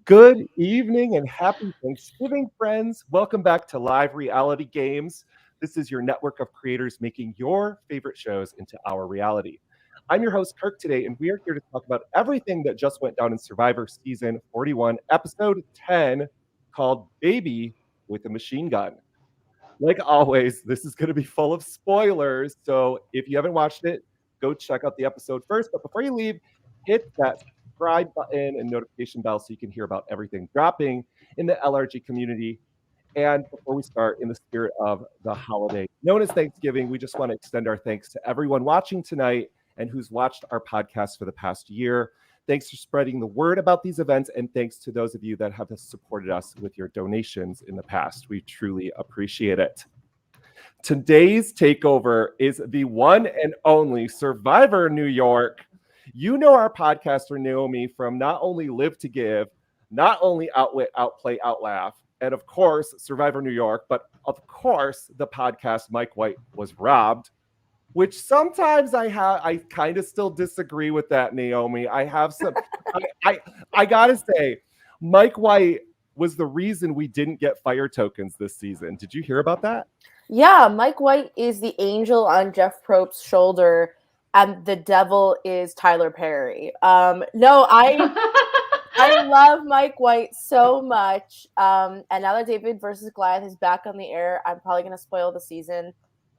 Good evening and happy Thanksgiving, friends. Welcome back to Live Reality Games. This is your network of creators making your favorite shows into our reality. I'm your host, Kirk, today, and we are here to talk about everything that just went down in Survivor Season 41, Episode 10, called Baby with a Machine Gun. Like always, this is going to be full of spoilers. So if you haven't watched it, go check out the episode first. But before you leave, hit that subscribe button and notification bell so you can hear about everything dropping in the LRG community. And before we start, in the spirit of the holiday known as Thanksgiving, we just want to extend our thanks to everyone watching tonight and who's watched our podcast for the past year. Thanks for spreading the word about these events, and thanks to those of you that have supported us with your donations in the past. We truly appreciate it. Today's takeover is the one and only Survivor New York. You know our podcaster Naomi from not only Live to Give, not only Outwit, Outplay, Outlaugh, and of course Survivor New York, but of course the podcast Mike White Was Robbed, which sometimes I kind of still disagree with that, Naomi. I have some I gotta say, Mike White was the reason we didn't get fire tokens this season. Did you hear about that? Yeah, Mike White is the angel on Jeff Probst's shoulder, and the devil is Tyler Perry. No, I love Mike White so much. And now that David versus Goliath is back on the air, I'm probably going to spoil the season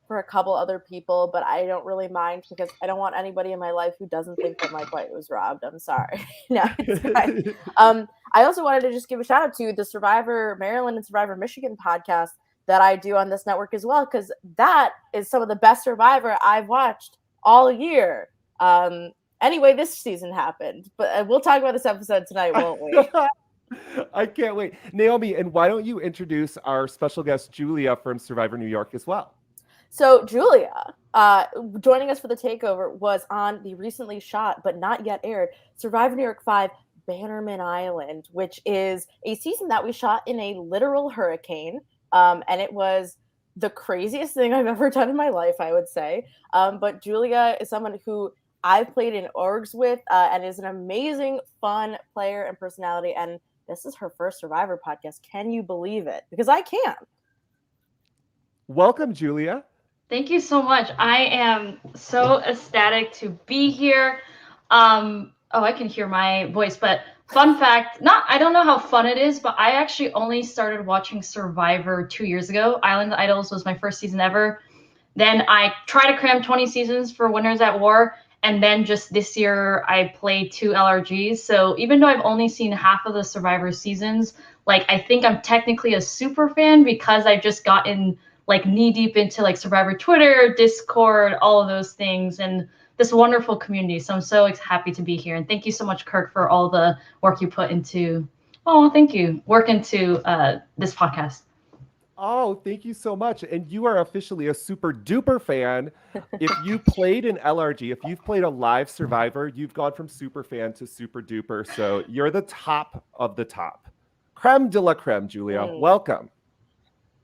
for a couple other people, but I don't really mind because I don't want anybody in my life who doesn't think that Mike White was robbed. I'm sorry. No, it's fine. I also wanted to just give a shout out to the Survivor Maryland and Survivor Michigan podcast that I do on this network as well, because that is some of the best Survivor I've watched all year. Anyway, this season happened, but we'll talk about this episode tonight, won't we? I can't wait. Naomi, and why don't you introduce our special guest, Julia from Survivor New York as well? So Julia, joining us for the takeover, was on the recently shot but not yet aired Survivor New York 5 Bannerman Island, which is a season that we shot in a literal hurricane. And it was the craziest thing I've ever done in my life, I would say. But Julia is someone who I've played in orgs with and is an amazing, fun player and personality. And this is her first Survivor podcast. Can you believe it? Because I can't. Welcome, Julia. Thank you so much. I am so ecstatic to be here. I can hear my voice, but fun fact, I don't know how fun it is, but I actually only started watching Survivor 2 years ago. Island Idols was my first season ever. Then I tried to cram 20 seasons for Winners at War. And then just this year, I played 2 LRGs. So even though I've only seen half of the Survivor seasons, I think I'm technically a super fan because I've just gotten knee deep into Survivor Twitter, Discord, all of those things, and this wonderful community. So I'm so happy to be here. And thank you so much, Kirk, for all the work you put into, work into this podcast. Oh, thank you so much. And you are officially a super duper fan. If you played an LRG, if you've played a live Survivor, you've gone from super fan to super duper. So you're the top of the top. Creme de la creme, Julia. Welcome.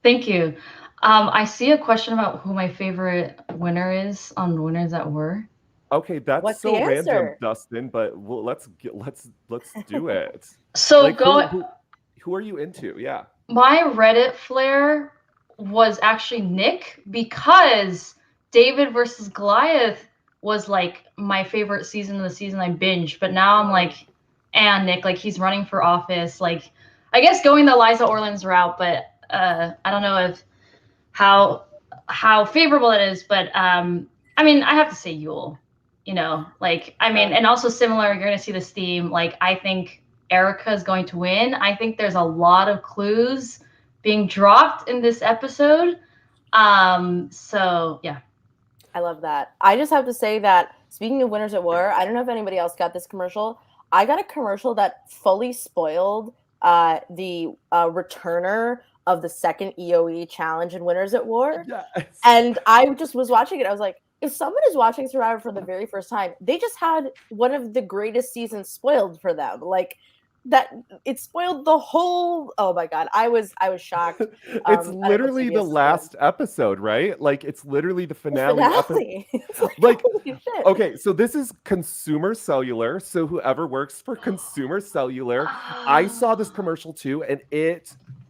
Thank you. I see a question about who my favorite winner is on Winners at War. Okay, that's so random, Dustin. But let's do it. So who are you into? Yeah. My Reddit flair was actually Nick because David versus Goliath was my favorite season of the season I binged. But now I'm and Nick, he's running for office. I guess going the Liza Orleans route, but I don't know if how favorable it is. But I have to say Yule. And also similar, you're gonna see this theme. I think Erica is going to win. I think there's a lot of clues being dropped in this episode. So yeah. I love that. I just have to say that speaking of Winners at War, I don't know if anybody else got this commercial. I got a commercial that fully spoiled the returner of the second EOE challenge in Winners at War. Yes. And I just was watching it. I was like, if someone is watching Survivor for the very first time, they just had one of the greatest seasons spoiled for them. that it spoiled the whole. Oh my god, I was shocked. It's I don't know what literally CBS the is doing. last episode, right? Like it's literally the The finale episode. It's like, Like, holy shit. okay, so this is Consumer Cellular. So whoever works for Consumer Cellular, I saw this commercial too, and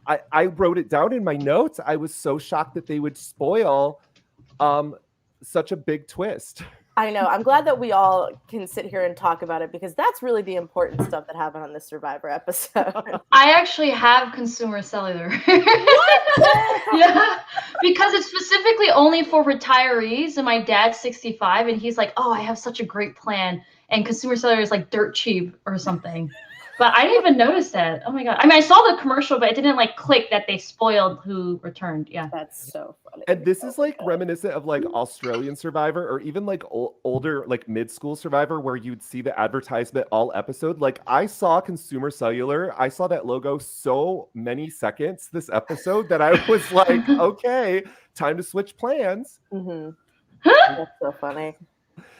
I wrote it down in my notes. I was so shocked that they would spoil such a big twist. I know. I'm glad that we all can sit here and talk about it because that's really the important stuff that happened on this Survivor episode. I actually have Consumer Cellular. Yeah, because it's specifically only for retirees, and my dad's 65, and he's like, "Oh, I have such a great plan," and Consumer Cellular is like dirt cheap or something. But I didn't even notice that. Oh my god! I mean, I saw the commercial, but it didn't like click that they spoiled who returned. Yeah, That's so funny. And this is like reminiscent of like Australian Survivor or even like older like mid-school Survivor where you'd see the advertisement all episode. Like I saw Consumer Cellular, I saw that logo so many seconds this episode that I was like, okay, time to switch plans. Mm-hmm. That's so funny.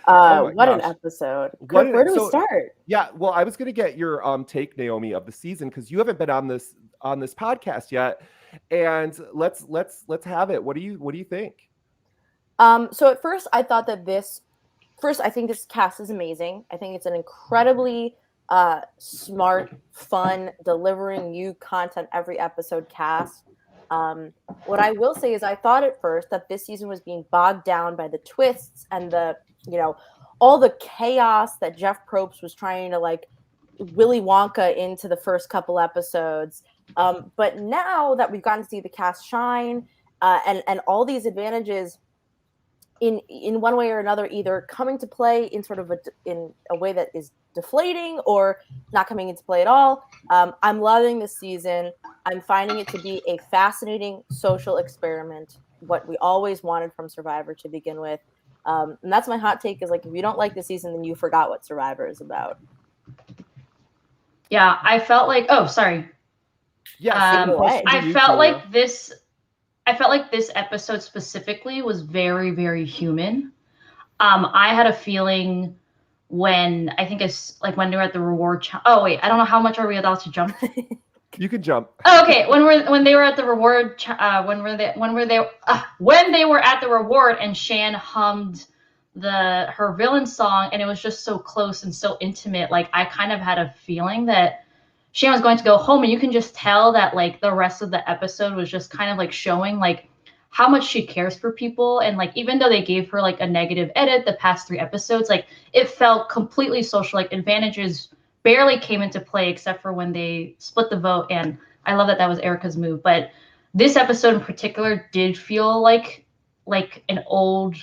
What an episode. Kirk, where do we start? Yeah, well, I was gonna get your take, Naomi, of the season because you haven't been on this podcast yet. And let's have it. What do you think? So at first I thought that I think this cast is amazing. I think it's an incredibly smart, fun, delivering you content every episode cast. What I will say is I thought at first that this season was being bogged down by the twists and the, all the chaos that Jeff Probst was trying to like Willy Wonka into the first couple episodes. But now that we've gotten to see the cast shine and all these advantages in one way or another, either coming to play in sort of in a way that is deflating or not coming into play at all, I'm loving this season. I'm finding it to be a fascinating social experiment, what we always wanted from Survivor to begin with. And that's my hot take is like, if you don't like the season, then you forgot what Survivor is about. Yeah, I felt like, oh, sorry. Yeah, I felt like this episode specifically was very, very human. I had a feeling when I think it's like when they were at the reward. Oh wait, I don't know how much are we allowed to jump. You can jump. Oh, okay, when they were at the reward, when they were at the reward, and Shan hummed her villain song, and it was just so close and so intimate. Like I kind of had a feeling that Shan was going to go home, and you can just tell that like the rest of the episode was just kind of like showing like how much she cares for people. And like even though they gave her like a negative edit the past 3 episodes, like it felt completely social. Like advantages barely came into play except for when they split the vote, and I love that was Erica's move. But this episode in particular did feel like an old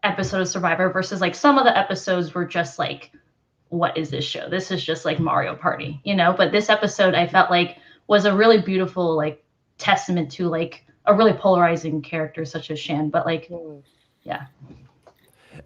episode of Survivor versus like some of the episodes were just like, what is this show? This is just like Mario Party, But this episode I felt like was a really beautiful like testament to like a really polarizing character such as Shan. But like, yeah.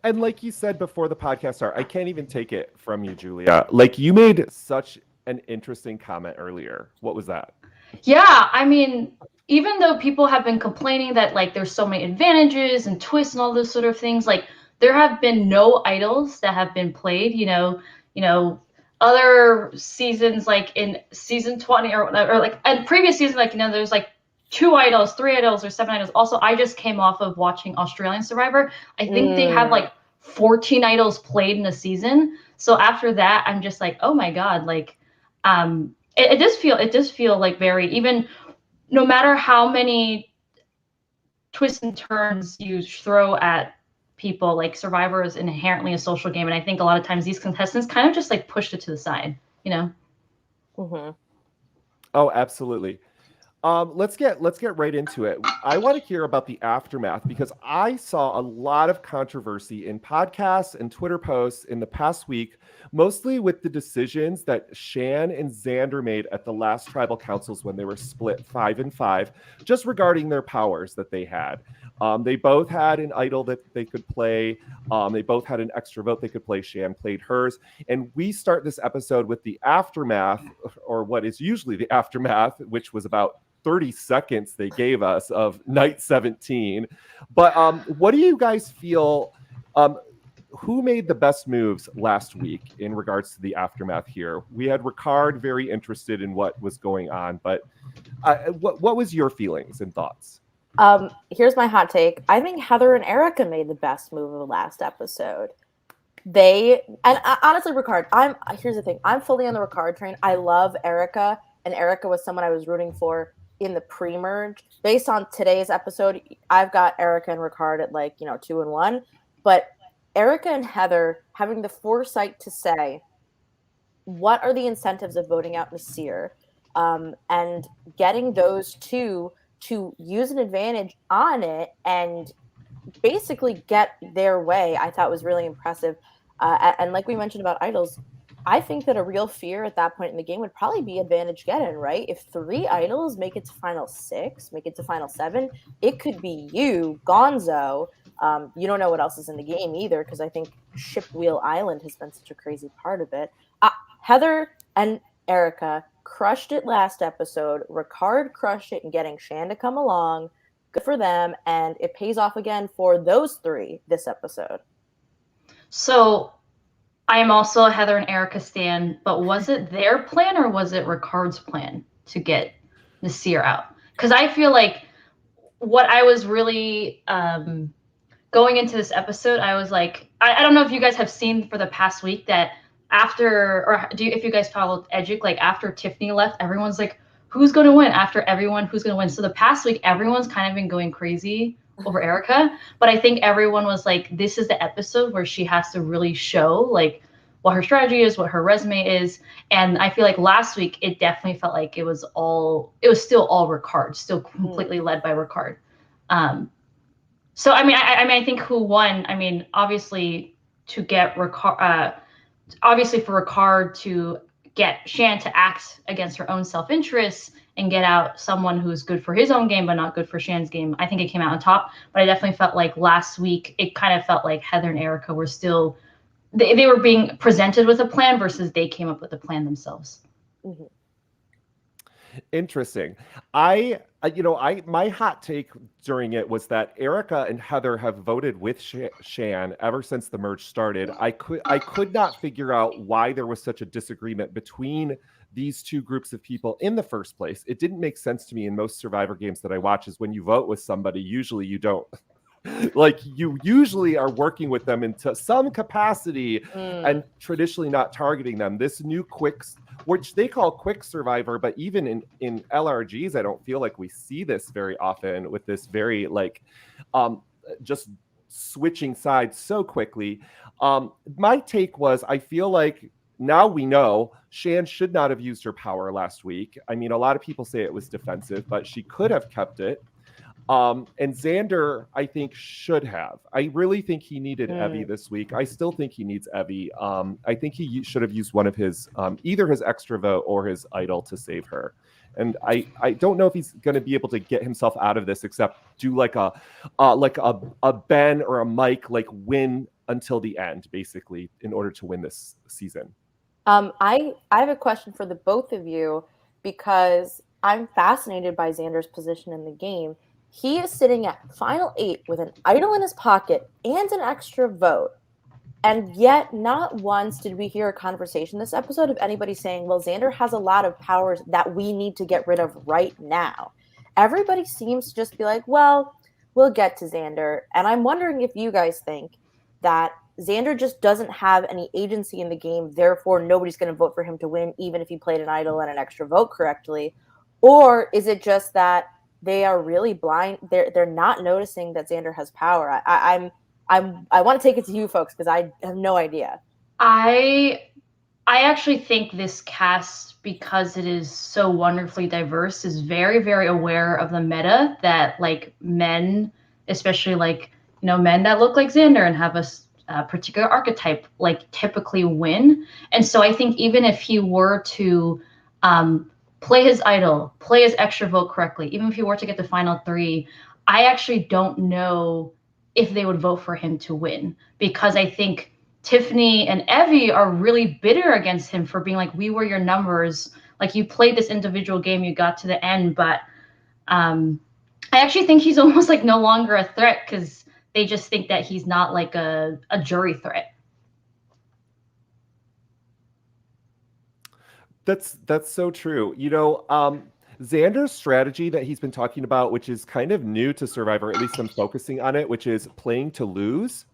And like you said before the podcast started, I can't even take it from you, Julia. Like you made such an interesting comment earlier. What was that? Yeah, I mean, even though people have been complaining that like there's so many advantages and twists and all those sort of things, like there have been no idols that have been played, other seasons like in season 20 or like in previous seasons, like, there's like 2 idols, 3 idols, or 7 idols. Also, I just came off of watching Australian Survivor. I think they have like 14 idols played in a season. So after that, I'm just like, oh my God, like, it does feel like very, even no matter how many twists and turns you throw at people, like Survivor is inherently a social game. And I think a lot of times these contestants kind of just like pushed it to the side, Mm-hmm. Oh, absolutely. Let's get right into it. I want to hear about the aftermath because I saw a lot of controversy in podcasts and Twitter posts in the past week, mostly with the decisions that Shan and Xander made at the last tribal councils when they were split 5-5, just regarding their powers that they had. They both had an idol that they could play. They both had an extra vote they could play. Shan played hers. And we start this episode with the aftermath, or what is usually the aftermath, which was about 30 seconds they gave us of night 17. But what do you guys feel? who made the best moves last week in regards to the aftermath here? We had Ricard very interested in what was going on, but what was your feelings and thoughts? Here's my hot take. I think Heather and Erica made the best move of the last episode. Honestly, Ricard, here's the thing. I'm fully on the Ricard train. I love Erica, and Erica was someone I was rooting for in the pre-merge. Based on today's episode, I've got Erica and Ricard at 2-1. But Erica and Heather having the foresight to say, what are the incentives of voting out Nasir? And getting those two to use an advantage on it and basically get their way, I thought was really impressive. And like we mentioned about idols, I think that a real fear at that point in the game would probably be advantage get-in, right? If 3 idols make it to final 6, make it to final 7, it could be you, Gonzo. You don't know what else is in the game either, because I think Shipwheel Island has been such a crazy part of it. Heather and Erica crushed it last episode. Ricard crushed it in getting Shan to come along. Good for them, and it pays off again for those 3 this episode. So I am also a Heather and Erica stan, but was it their plan or was it Ricard's plan to get Nasir out? Because I feel like what I was really going into this episode, I was like, I don't know if you guys have seen for the past week that after, or if you guys followed Edgic, like after Tiffany left, everyone's like, who's going to win? After everyone, who's going to win? So the past week, everyone's kind of been going crazy over Erica, but I think everyone was like, this is the episode where she has to really show like what her strategy is, what her resume is. And I feel like last week it definitely felt like it was still all Ricard, still completely led by Ricard. So I mean I think who won, I mean obviously to get Ricard, obviously for Ricard to get Shan to act against her own self-interest and get out someone who's good for his own game but not good for Shan's game, I think it came out on top. But I definitely felt like last week it kind of felt like Heather and Erica were still, they were being presented with a plan versus they came up with a plan themselves. Mm-hmm. Interesting. My hot take during it was that Erica and Heather have voted with Shan ever since the merge started. I could not figure out why there was such a disagreement between these two groups of people in the first place. It didn't make sense to me in most Survivor games that I watch is when you vote with somebody, usually you don't. Like you usually are working with them into some capacity and traditionally not targeting them. This new which they call quick survivor, but even in LRGs, I don't feel like we see this very often with this very just switching sides so quickly. My take was, I feel like now we know Shan should not have used her power last week. I mean, a lot of people say it was defensive, but she could have kept it. And Xander, I think, should have. I really think he needed Evie this week. I still think he needs Evie. I think he should have used one of his, either his extra vote or his idol to save her. And I don't know if he's going to be able to get himself out of this except do like a Ben or a Mike, like win until the end, basically, in order to win this season. I have a question for the both of you because I'm fascinated by Xander's position in the game. He is sitting at final 8 with an idol in his pocket and an extra vote. And yet not once did we hear a conversation this episode of anybody saying, well, Xander has a lot of powers that we need to get rid of right now. Everybody seems to just be like, well, we'll get to Xander. And I'm wondering if you guys think that Xander just doesn't have any agency in the game, therefore nobody's going to vote for him to win, even if he played an idol and an extra vote correctly. Or is it just that they are really blind? They're not noticing that Xander has power. I want to take it to you folks because I have no idea. I actually think this cast, because it is so wonderfully diverse, is very, very aware of the meta that like men, especially like, you know, men that look like Xander and have a particular archetype, like typically win. And so I think even if he were to play his idol, play his extra vote correctly, even if he were to get the final 3, I actually don't know if they would vote for him to win, because I think Tiffany and Evie are really bitter against him for being like, we were your numbers. Like you played this individual game, you got to the end, but I actually think he's almost like no longer a threat because they just think that he's not like a jury threat. That's so true. You know, Xander's strategy that he's been talking about, which is kind of new to Survivor, at least I'm focusing on it, which is playing to lose,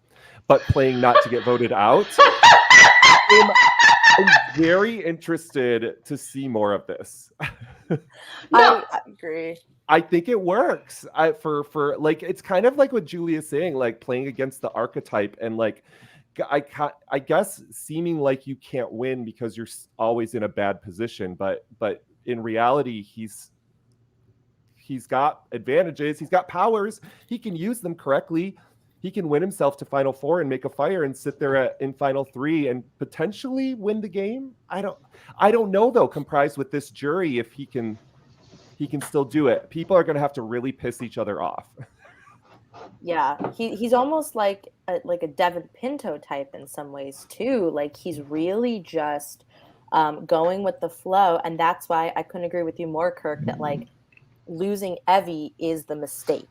but playing not to get voted out. I'm very interested to see more of this. I agree. I think it works. For like, it's kind of like what Julia's saying, like playing against the archetype and like, I guess seeming like you can't win because you're always in a bad position, but in reality, he's got advantages. He's got powers. He can use them correctly. He can win himself to Final Four and make a fire and sit there in Final Three and potentially win the game. I don't know though. Comprised with this jury, if he can still do it. People are going to have to really piss each other off. Yeah, he's almost like a Devin Pinto type in some ways too. Like he's really just going with the flow, and that's why I couldn't agree with you more, Kirk. That like losing Evie is the mistake,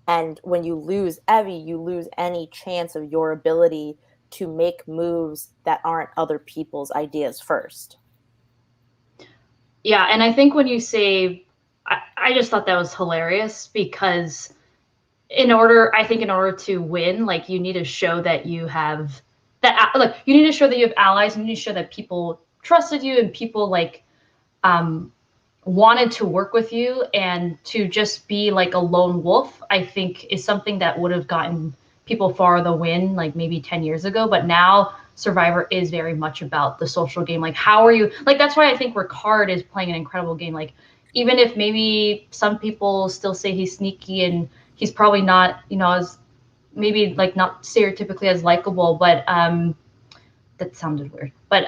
and when you lose Evie, you lose any chance of your ability to make moves that aren't other people's ideas first. Yeah, and I think when you say, I just thought that was hilarious because in order to win, like you need to show that you have that, like you need to show that you have allies, and you need to show that people trusted you and people like wanted to work with you, and to just be like a lone wolf, I think is something that would have gotten people far the win like maybe 10 years ago. But now Survivor is very much about the social game. Like how are you, like that's why I think Ricard is playing an incredible game. Like even if maybe some people still say he's sneaky and he's probably not, you know, as maybe like not stereotypically as likable, but that sounded weird. But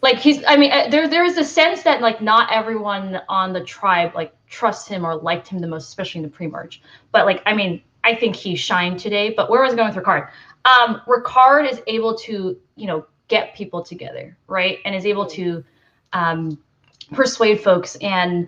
like he's, I mean, there is a sense that like not everyone on the tribe like trusts him or liked him the most, especially in the pre-merge. But like, I mean, I think he shined today. But where was I going with Ricard? Ricard is able to, you know, get people together, right, and is able to persuade folks, and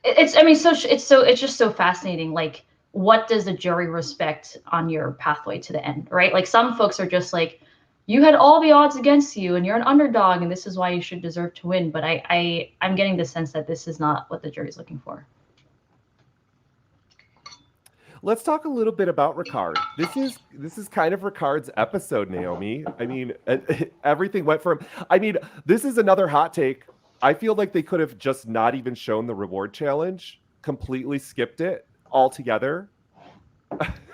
it's just so fascinating. Like, what does the jury respect on your pathway to the end, right? Like some folks are just like, you had all the odds against you and you're an underdog and this is why you should deserve to win. But I'm getting the sense that this is not what the jury's looking for. Let's talk a little bit about Ricard. This is kind of Ricard's episode, Naomi. I mean, everything went for him. I mean, this is another hot take. I feel like they could have just not even shown the reward challenge, completely skipped it altogether.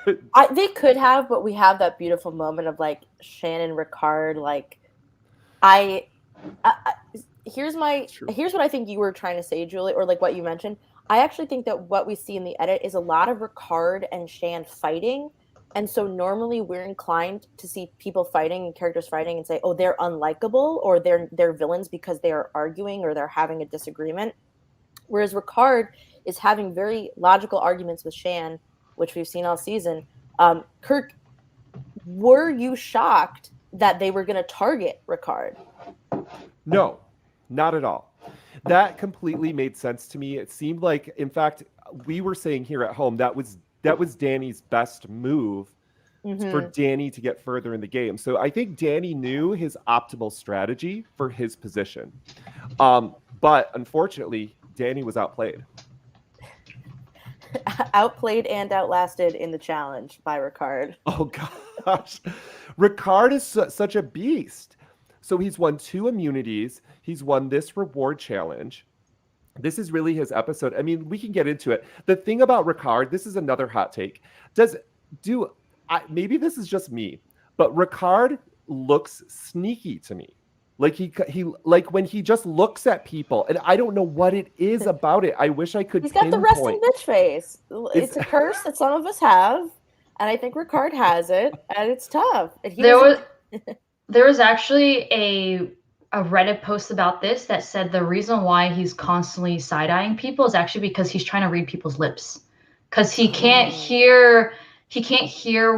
They could have, but we have that beautiful moment of like Shannon, Ricard. Like, here's what I think you were trying to say, Julie, or like what you mentioned. I actually think that what we see in the edit is a lot of Ricard and Shan fighting. And so normally we're inclined to see people fighting and characters fighting and say, oh, they're unlikable or they're villains because they are arguing or they're having a disagreement. Whereas Ricard is having very logical arguments with Shan, which we've seen all season. Kirk, were you shocked that they were going to target Ricard? No, not at all. That completely made sense to me. It seemed like, in fact, we were saying here at home that was Danny's best move for Danny to get further in the game. So I think Danny knew his optimal strategy for his position. But unfortunately, Danny was outplayed. Outplayed and outlasted in the challenge by Ricard. Oh, gosh. Ricard is such a beast. So he's won 2 immunities. He's won this reward challenge. This is really his episode. I mean, we can get into it. The thing about Ricard, this is another hot take. Maybe this is just me, but Ricard looks sneaky to me. Like he like when he just looks at people, and I don't know what it is about it. I wish I could. He's got the resting bitch face. It's a curse that some of us have, and I think Ricard has it, and it's tough. There was actually a Reddit post about this that said the reason why he's constantly side-eyeing people is actually because he's trying to read people's lips, because he can't hear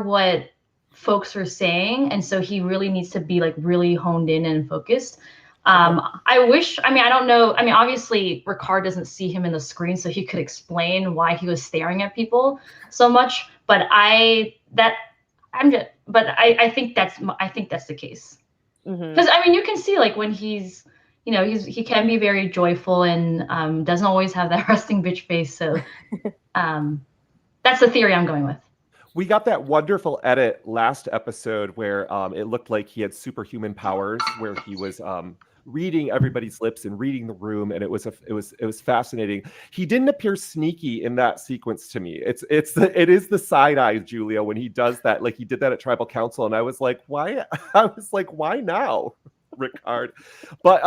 what folks are saying, and so he really needs to be like really honed in and focused. I wish, I mean, I don't know. I mean, obviously Ricard doesn't see him in the screen, so he could explain why he was staring at people so much. But I think that's the case. Because I mean, you can see like when he's, you know, he can be very joyful and doesn't always have that resting bitch face. So that's the theory I'm going with. We got that wonderful edit last episode where it looked like he had superhuman powers, where he was reading everybody's lips and reading the room, and it was fascinating. He didn't appear sneaky in that sequence to me. It is the side eye, Julia, when he does that. Like he did that at Tribal Council, and I was like, why? I was like, why now, Ricard? But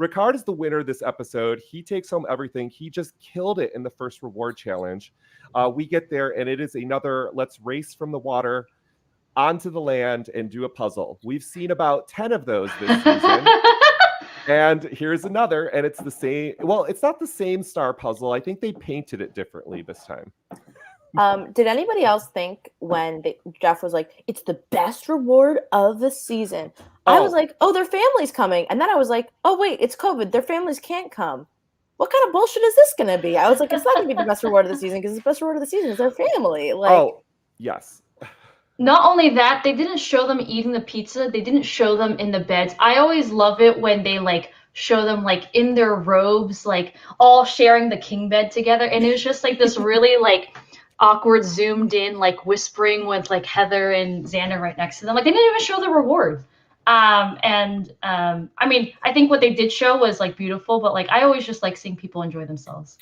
Ricard is the winner this episode. He takes home everything. He just killed it in the first reward challenge. We get there, and it is another let's race from the water onto the land and do a puzzle. We've seen about 10 of those this season. And here's another, and it's the same. Well, it's not the same star puzzle. I think they painted it differently this time. Did anybody else think when Jeff was like, it's the best reward of the season? I was like, oh, their family's coming. And then I was like, oh, wait, it's COVID. Their families can't come. What kind of bullshit is this going to be? I was like, it's not going to be the best reward of the season because the best reward of the season is their family. Like, oh, yes. Not only that, they didn't show them eating the pizza. They didn't show them in the beds. I always love it when they like show them like in their robes, like all sharing the king bed together. And it was just like this really like awkward zoomed in, like whispering with like Heather and Xander right next to them. Like they didn't even show the reward. I mean, I think what they did show was like beautiful, but like I always just like seeing people enjoy themselves.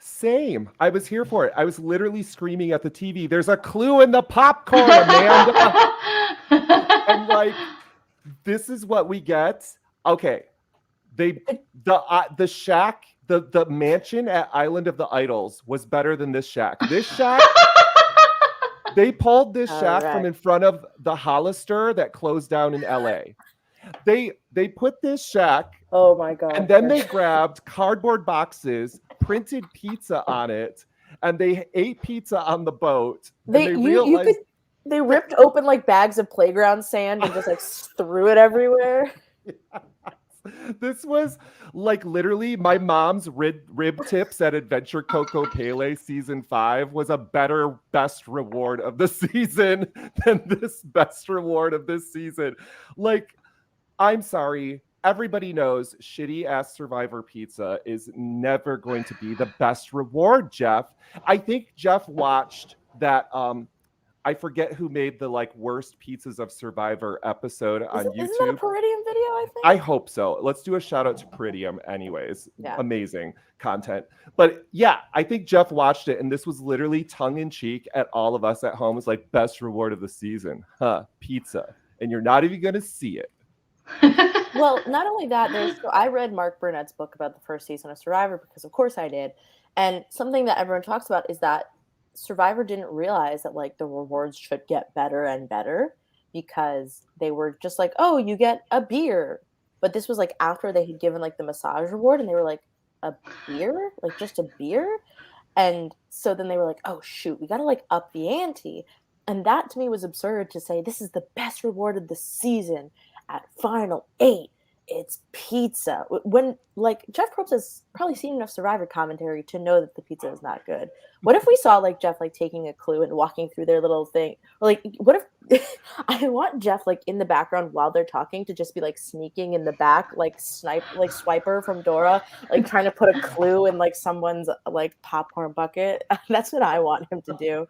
Same. I was here for it. I was literally screaming at the TV. There's a clue in the popcorn, Amanda. And like, this is what we get. Okay, the shack, the mansion at Island of the Idols was better than this shack. This shack. They pulled this shack from in front of the Hollister that closed down in LA. They put this shack. Oh my God. And then they grabbed cardboard boxes, printed pizza on it, and they ate pizza on the boat. They ripped open like bags of playground sand and just like threw it everywhere. Yes. This was like literally my mom's rib tips at Adventure Coco Pele season 5 was a best reward of the season than this best reward of this season. Like, I'm sorry. Everybody knows shitty ass Survivor pizza is never going to be the best reward, Jeff. I think Jeff watched that I forget who made the like worst pizzas of Survivor episode on YouTube. Isn't that a Peridium video, I think? I hope so. Let's do a shout out to Peridium anyways. Yeah. Amazing content. But yeah, I think Jeff watched it and this was literally tongue in cheek at all of us at home. It's like best reward of the season. Pizza. And you're not even going to see it. Well, not only that, I read Mark Burnett's book about the first season of Survivor because of course I did. And something that everyone talks about is that Survivor didn't realize that like the rewards should get better and better because they were just like, oh, you get a beer. But this was like after they had given like the massage reward and they were like, a beer? Like just a beer? And so then they were like, oh shoot, we got to like up the ante. And that to me was absurd to say this is the best reward of the season at Final 8. It's pizza. When like Jeff Probst has probably seen enough Survivor commentary to know that the pizza is not good. What if we saw like Jeff like taking a clue and walking through their little thing? Or like what if I want Jeff like in the background while they're talking to just be like sneaking in the back like Swiper from Dora, like trying to put a clue in like someone's like popcorn bucket. That's what I want him to do.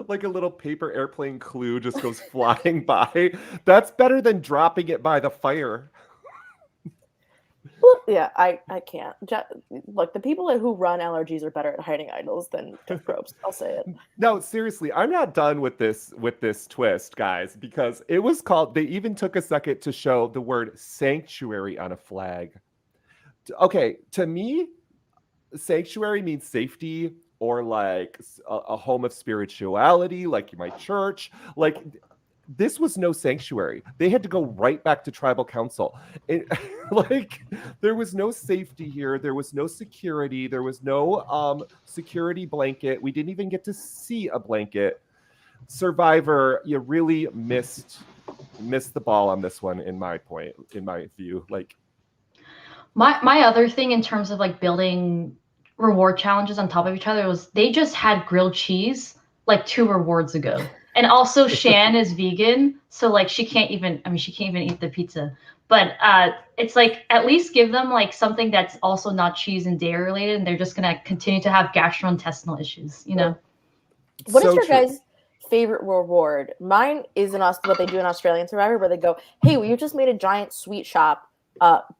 Like a little paper airplane clue just goes flying by. That's better than dropping it by the fire. Well, yeah, I can't. Look, the people who run LRGs are better at hiding idols than Jeff Probst. I'll say it. No, seriously, I'm not done with this twist, guys, because it was called. They even took a second to show the word sanctuary on a flag. Okay, to me, sanctuary means safety or like a home of spirituality, like my church, like. This was no sanctuary. They had to go right back to tribal council. Like there was no safety here. There was no security. There was no security blanket. We didn't even get to see a blanket. Survivor, you really missed missed the ball on this one in my view. Like my other thing in terms of like building reward challenges on top of each other was they just had grilled cheese like 2 rewards ago. And also Shan is vegan, so like she can't even eat the pizza. But it's like at least give them like something that's also not cheese and dairy related, and they're just gonna continue to have gastrointestinal issues, you know. What is your guys' favorite reward? Mine is what they do in Australian Survivor, where they go, "Hey, we just made a giant sweet shop.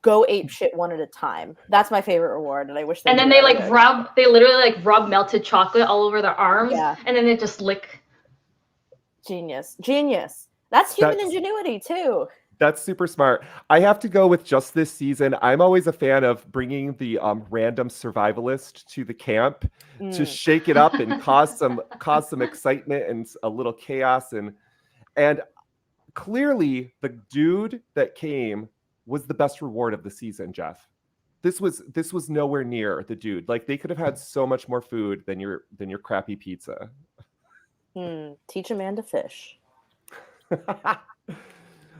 Go ape shit one at a time." That's my favorite reward, and I wish. And then they literally like rub melted chocolate all over their arms, and then they just lick. Genius. That's human ingenuity too. That's super smart. I have to go with just this season. I'm always a fan of bringing the random survivalist to the camp to shake it up and cause some excitement and a little chaos. And clearly the dude that came was the best reward of the season, Jeff. This was nowhere near the dude. Like they could have had so much more food than your crappy pizza. Teach a man to fish.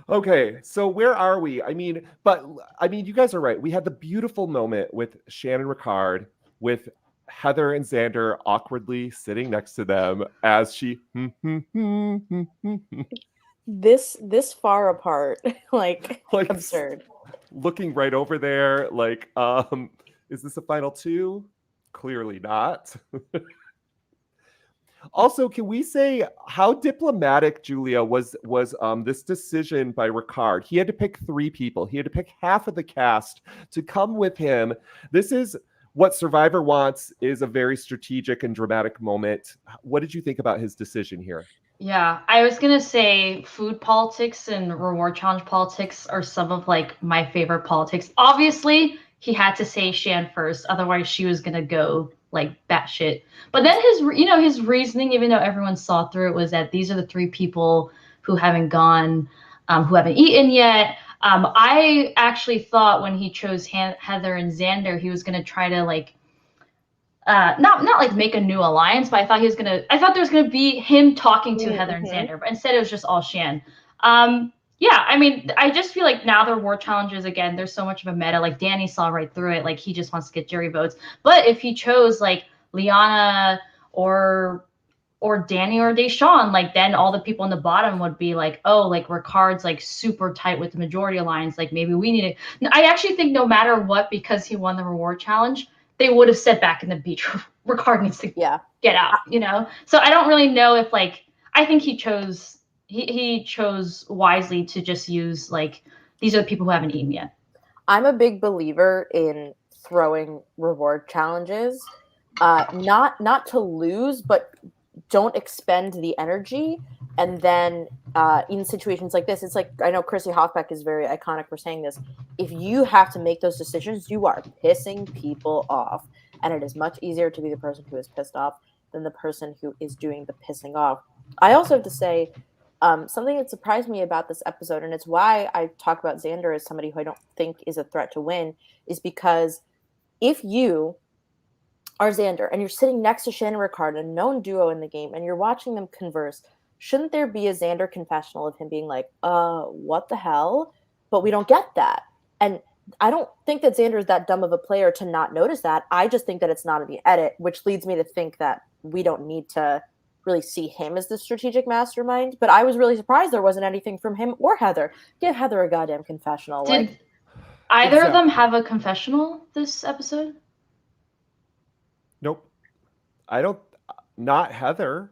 Okay, so where are we? I mean, you guys are right. We had the beautiful moment with Shan and Ricard, with Heather and Xander awkwardly sitting next to them as she this far apart, like absurd. Looking right over there, like, is this a final 2? Clearly not. Also, can we say how diplomatic, Julia, was this decision by Ricard? He had to pick 3 people. He had to pick half of the cast to come with him. This is what Survivor wants, is a very strategic and dramatic moment. What did you think about his decision here? Yeah, I was going to say food politics and reward challenge politics are some of like my favorite politics. Obviously, he had to say Shan first, otherwise she was going to go like batshit. But then his reasoning, even though everyone saw through it, was that these are the 3 people who haven't gone, who haven't eaten yet. I actually thought when he chose Heather and Xander, he was going to try to like, not like make a new alliance, but I thought there was gonna be him talking to Heather and Xander, but instead it was just all Shan. Yeah, I mean, I just feel like now the reward challenges, again, there's so much of a meta. Like Danny saw right through it. Like he just wants to get jury votes. But if he chose like Lyanna or Danny or Deshawn, like then all the people on the bottom would be like, oh, like Ricard's like super tight with the majority alliance. Like maybe we need it. I actually think no matter what, because he won the reward challenge, they would have said back in the beach, Ricard needs to get out, you know? So I don't really know if like, I think he chose wisely to just use like, these are the people who haven't eaten yet. I'm a big believer in throwing reward challenges, not to lose, but don't expend the energy. And then in situations like this, it's like, I know Chrissy Hoffbeck is very iconic for saying this. If you have to make those decisions, you are pissing people off. And it is much easier to be the person who is pissed off than the person who is doing the pissing off. I also have to say something that surprised me about this episode, and it's why I talk about Xander as somebody who I don't think is a threat to win, is because if you are Xander and you're sitting next to Shan and Ricard, a known duo in the game, and you're watching them converse, shouldn't there be a Xander confessional of him being like, what the hell? But we don't get that. And I don't think that Xander is that dumb of a player to not notice that. I just think that it's not in the edit, which leads me to think that we don't need to really see him as the strategic mastermind. But I was really surprised there wasn't anything from him or Heather. Give Heather a goddamn confessional. Did either of them have a confessional this episode? Nope. Not Heather.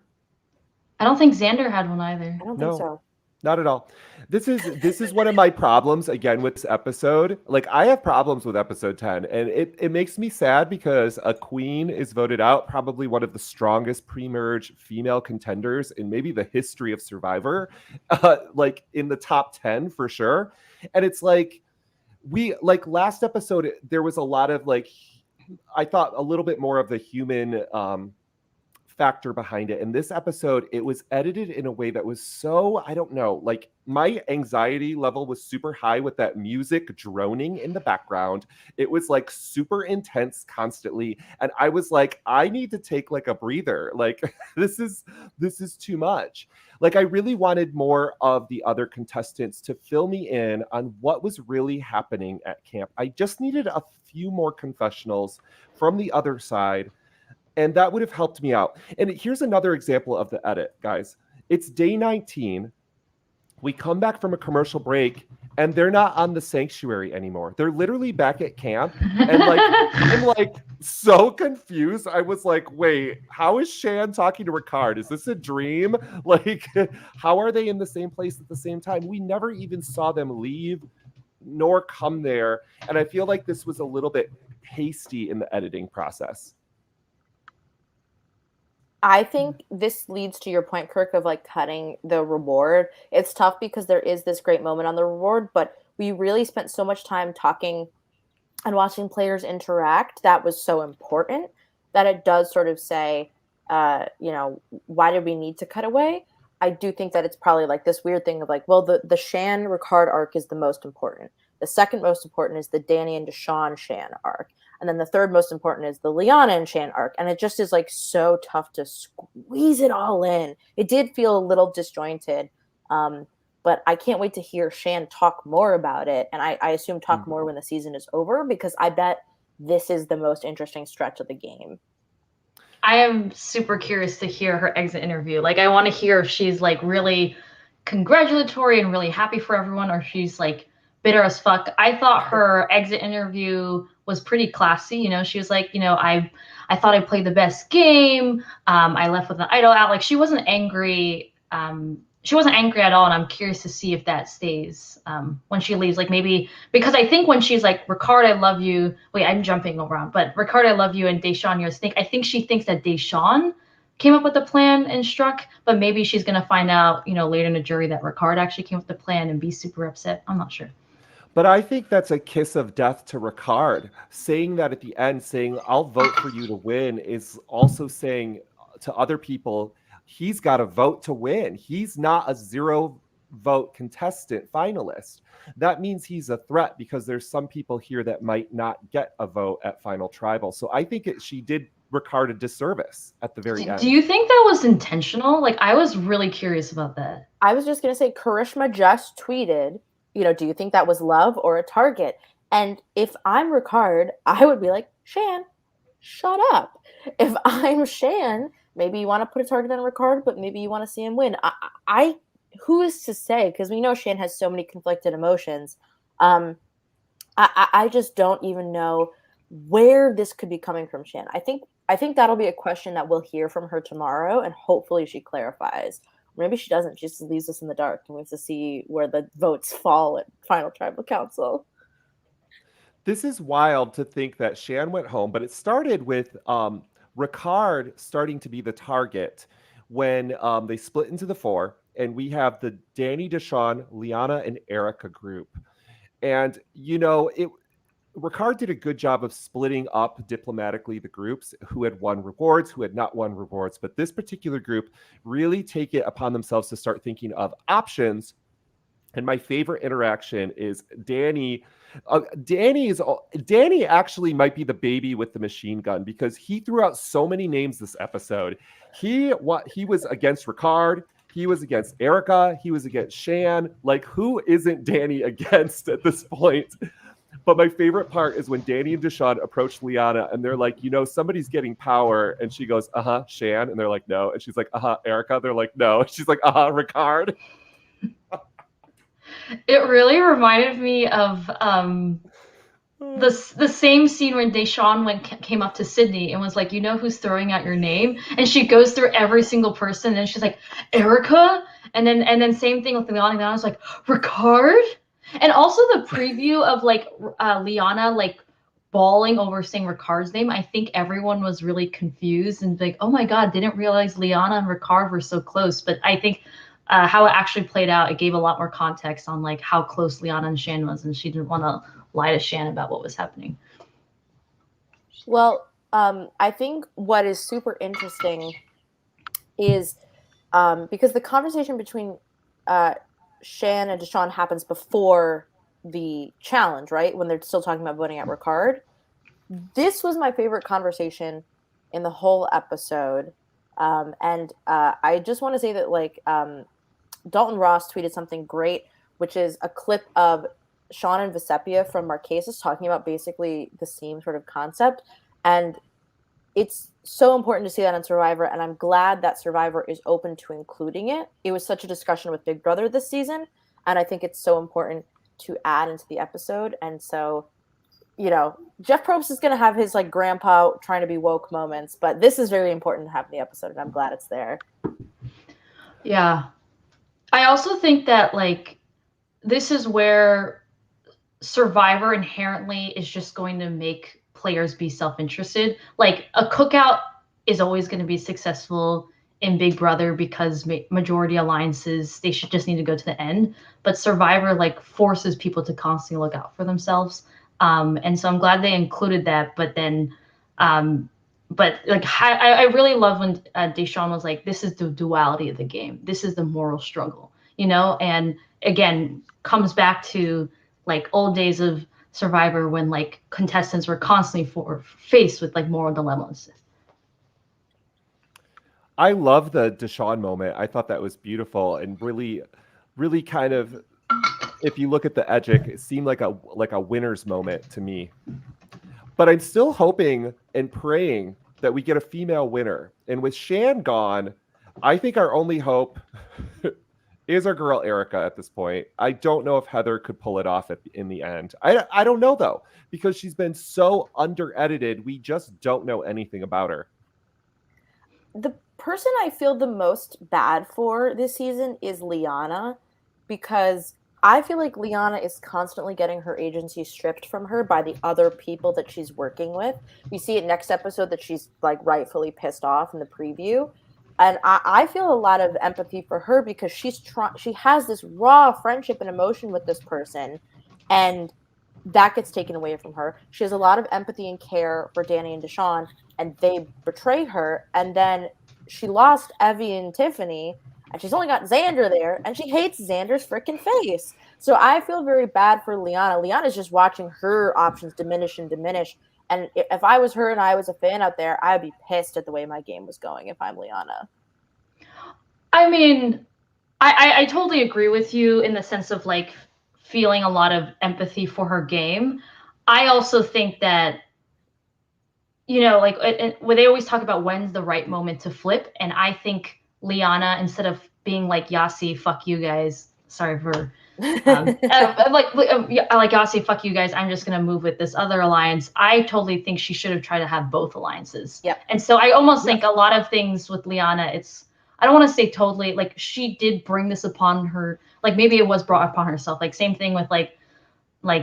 I don't think Xander had one either. I don't think so. Not at all. This is one of my problems again with this episode. Like I have problems with episode 10, and it makes me sad because a queen is voted out, probably one of the strongest pre-merge female contenders in maybe the history of Survivor, like in the top 10 for sure. And it's like last episode, there was a lot of like, I thought a little bit more of the human factor behind it. In this episode, it was edited in a way that was so, I don't know, like my anxiety level was super high with that music droning in the background. It was like super intense constantly. And I was like, I need to take like a breather. Like this is too much. Like I really wanted more of the other contestants to fill me in on what was really happening at camp. I just needed a few more confessionals from the other side, and that would have helped me out. And here's another example of the edit, guys. It's day 19. We come back from a commercial break, and they're not on the sanctuary anymore. They're literally back at camp. And like, I'm like so confused. I was like, wait, how is Shan talking to Ricard? Is this a dream? Like, how are they in the same place at the same time? We never even saw them leave nor come there. And I feel like this was a little bit hasty in the editing process. I think this leads to your point, Kirk, of like cutting the reward. It's tough because there is this great moment on the reward, but we really spent so much time talking and watching players interact that was so important that it does sort of say, why did we need to cut away? I do think that it's probably like this weird thing of like, well, the Shan Ricard arc is the most important. The second most important is the Danny and Deshawn Shan arc. And then the third most important is the Lyanna and Shan arc. And it just is like so tough to squeeze it all in. It did feel a little disjointed. But I can't wait to hear Shan talk more about it. And I assume talk more when the season is over, because I bet this is the most interesting stretch of the game. I am super curious to hear her exit interview. Like, I want to hear if she's like really congratulatory and really happy for everyone, or she's like bitter as fuck. I thought her exit interview was pretty classy. You know, she was like, I thought I played the best game. I left with an idol out. Like, she wasn't angry. She wasn't angry at all. And I'm curious to see if that stays when she leaves. Like, maybe because I think when she's like, Ricard, I love you. Wait, I'm jumping around. But Ricard, I love you. And Deshawn, you're a snake. I think she thinks that Deshawn came up with the plan and struck. But maybe she's going to find out, later in the jury that Ricard actually came up with the plan and be super upset. I'm not sure. But I think that's a kiss of death to Ricard. Saying that at the end, saying, I'll vote for you to win, is also saying to other people, he's got a vote to win. He's not a 0-vote contestant finalist. That means he's a threat, because there's some people here that might not get a vote at Final Tribal. So I think she did Ricard a disservice at the very end. Do you think that was intentional? Like, I was really curious about that. I was just going to say, Karishma just tweeted, do you think that was love or a target? And if I'm Ricard, I would be like, Shan, shut up. If I'm Shan, maybe you want to put a target on Ricard, but maybe you want to see him win. Who is to say? Because we know Shan has so many conflicted emotions. I just don't even know where this could be coming from Shan. I think that'll be a question that we'll hear from her tomorrow, and hopefully she clarifies. Maybe she doesn't. She just leaves us in the dark, and we have to see where the votes fall at Final Tribal Council. This is wild to think that Shan went home, but it started with Ricard starting to be the target when they split into the 4, and we have the Danny, Deshawn, Lyanna, and Erica group. And, Ricard did a good job of splitting up diplomatically the groups who had won rewards, who had not won rewards. But this particular group really take it upon themselves to start thinking of options. And my favorite interaction is Danny. Danny actually might be the baby with the machine gun, because he threw out so many names this episode. He was against Ricard. He was against Erica. He was against Shan. Like, who isn't Danny against at this point? But my favorite part is when Danny and Deshawn approach Lyanna, and they're like, somebody's getting power. And she goes, Shan. And they're like, no. And she's like, Erica. They're like, no. And she's like, Ricard. It really reminded me of the same scene when Deshawn came up to Sydney and was like, who's throwing out your name? And she goes through every single person, and she's like, Erica? And then same thing with Lyanna. I was like, Ricard? And also the preview of like Lyanna like bawling over saying Ricard's name. I think everyone was really confused and like, oh my God, didn't realize Lyanna and Ricard were so close. But I think how it actually played out, it gave a lot more context on like how close Lyanna and Shan was, and she didn't want to lie to Shan about what was happening. Well, I think what is super interesting is because the conversation between Shan and Deshawn happens before the challenge, right? When they're still talking about voting out Ricard. This was my favorite conversation in the whole episode. And I just want to say that, like, Dalton Ross tweeted something great, which is a clip of Sean and Vesepia from Marquesas talking about basically the same sort of concept. And it's so important to see that on Survivor, and I'm glad that Survivor is open to including it. It was such a discussion with Big Brother this season, and I think it's so important to add into the episode. And so, you know, Jeff Probst is going to have his, like, grandpa trying to be woke moments, but this is very important to have in the episode, and I'm glad it's there. Yeah. I also think that, like, this is where Survivor inherently is just going to make players be self-interested. Like, a cookout is always going to be successful in Big Brother because majority alliances, they should just need to go to the end. But Survivor, like, forces people to constantly look out for themselves. And so I'm glad they included that. But then, but like, I really love when Deshawn was like, this is the duality of the game. This is the moral struggle, you know? And again, comes back to, like, old days of Survivor when, like, contestants were constantly faced with, like, moral dilemmas. I love the Deshawn moment. I thought that was beautiful and really, really kind of, if you look at the Edgic, it seemed like a winner's moment to me. But I'm still hoping and praying that we get a female winner. And with Shan gone, I think our only hope is our girl Erica at this point. I don't know if Heather could pull it off in the end. I don't know, though, because she's been so under-edited. We just don't know anything about her. The person I feel the most bad for this season is Lyanna, because I feel like Lyanna is constantly getting her agency stripped from her by the other people that she's working with. We see it next episode that she's, like, rightfully pissed off in the preview. And I feel a lot of empathy for her because she has this raw friendship and emotion with this person, and that gets taken away from her. She has a lot of empathy and care for Danny and Deshawn, and they betray her. And then she lost Evie and Tiffany, and she's only got Xander there, and she hates Xander's freaking face. So I feel very bad for Lyanna. Lyanna's just watching her options diminish and diminish. And if I was her and I was a fan out there, I'd be pissed at the way my game was going if I'm Lyanna. I mean, I totally agree with you in the sense of, like, feeling a lot of empathy for her game. I also think that, you know, like, where they always talk about when's the right moment to flip. And I think Lyanna, instead of being like, Yasi, fuck you guys. Sorry for... like Yasi, fuck you guys, I'm just gonna move with this other alliance. I totally think she should have tried to have both alliances. Yep. And so I almost think a lot of things with Lyanna, I don't want to say totally, like, she did bring this upon her, like, maybe it was brought upon herself. Like, same thing with like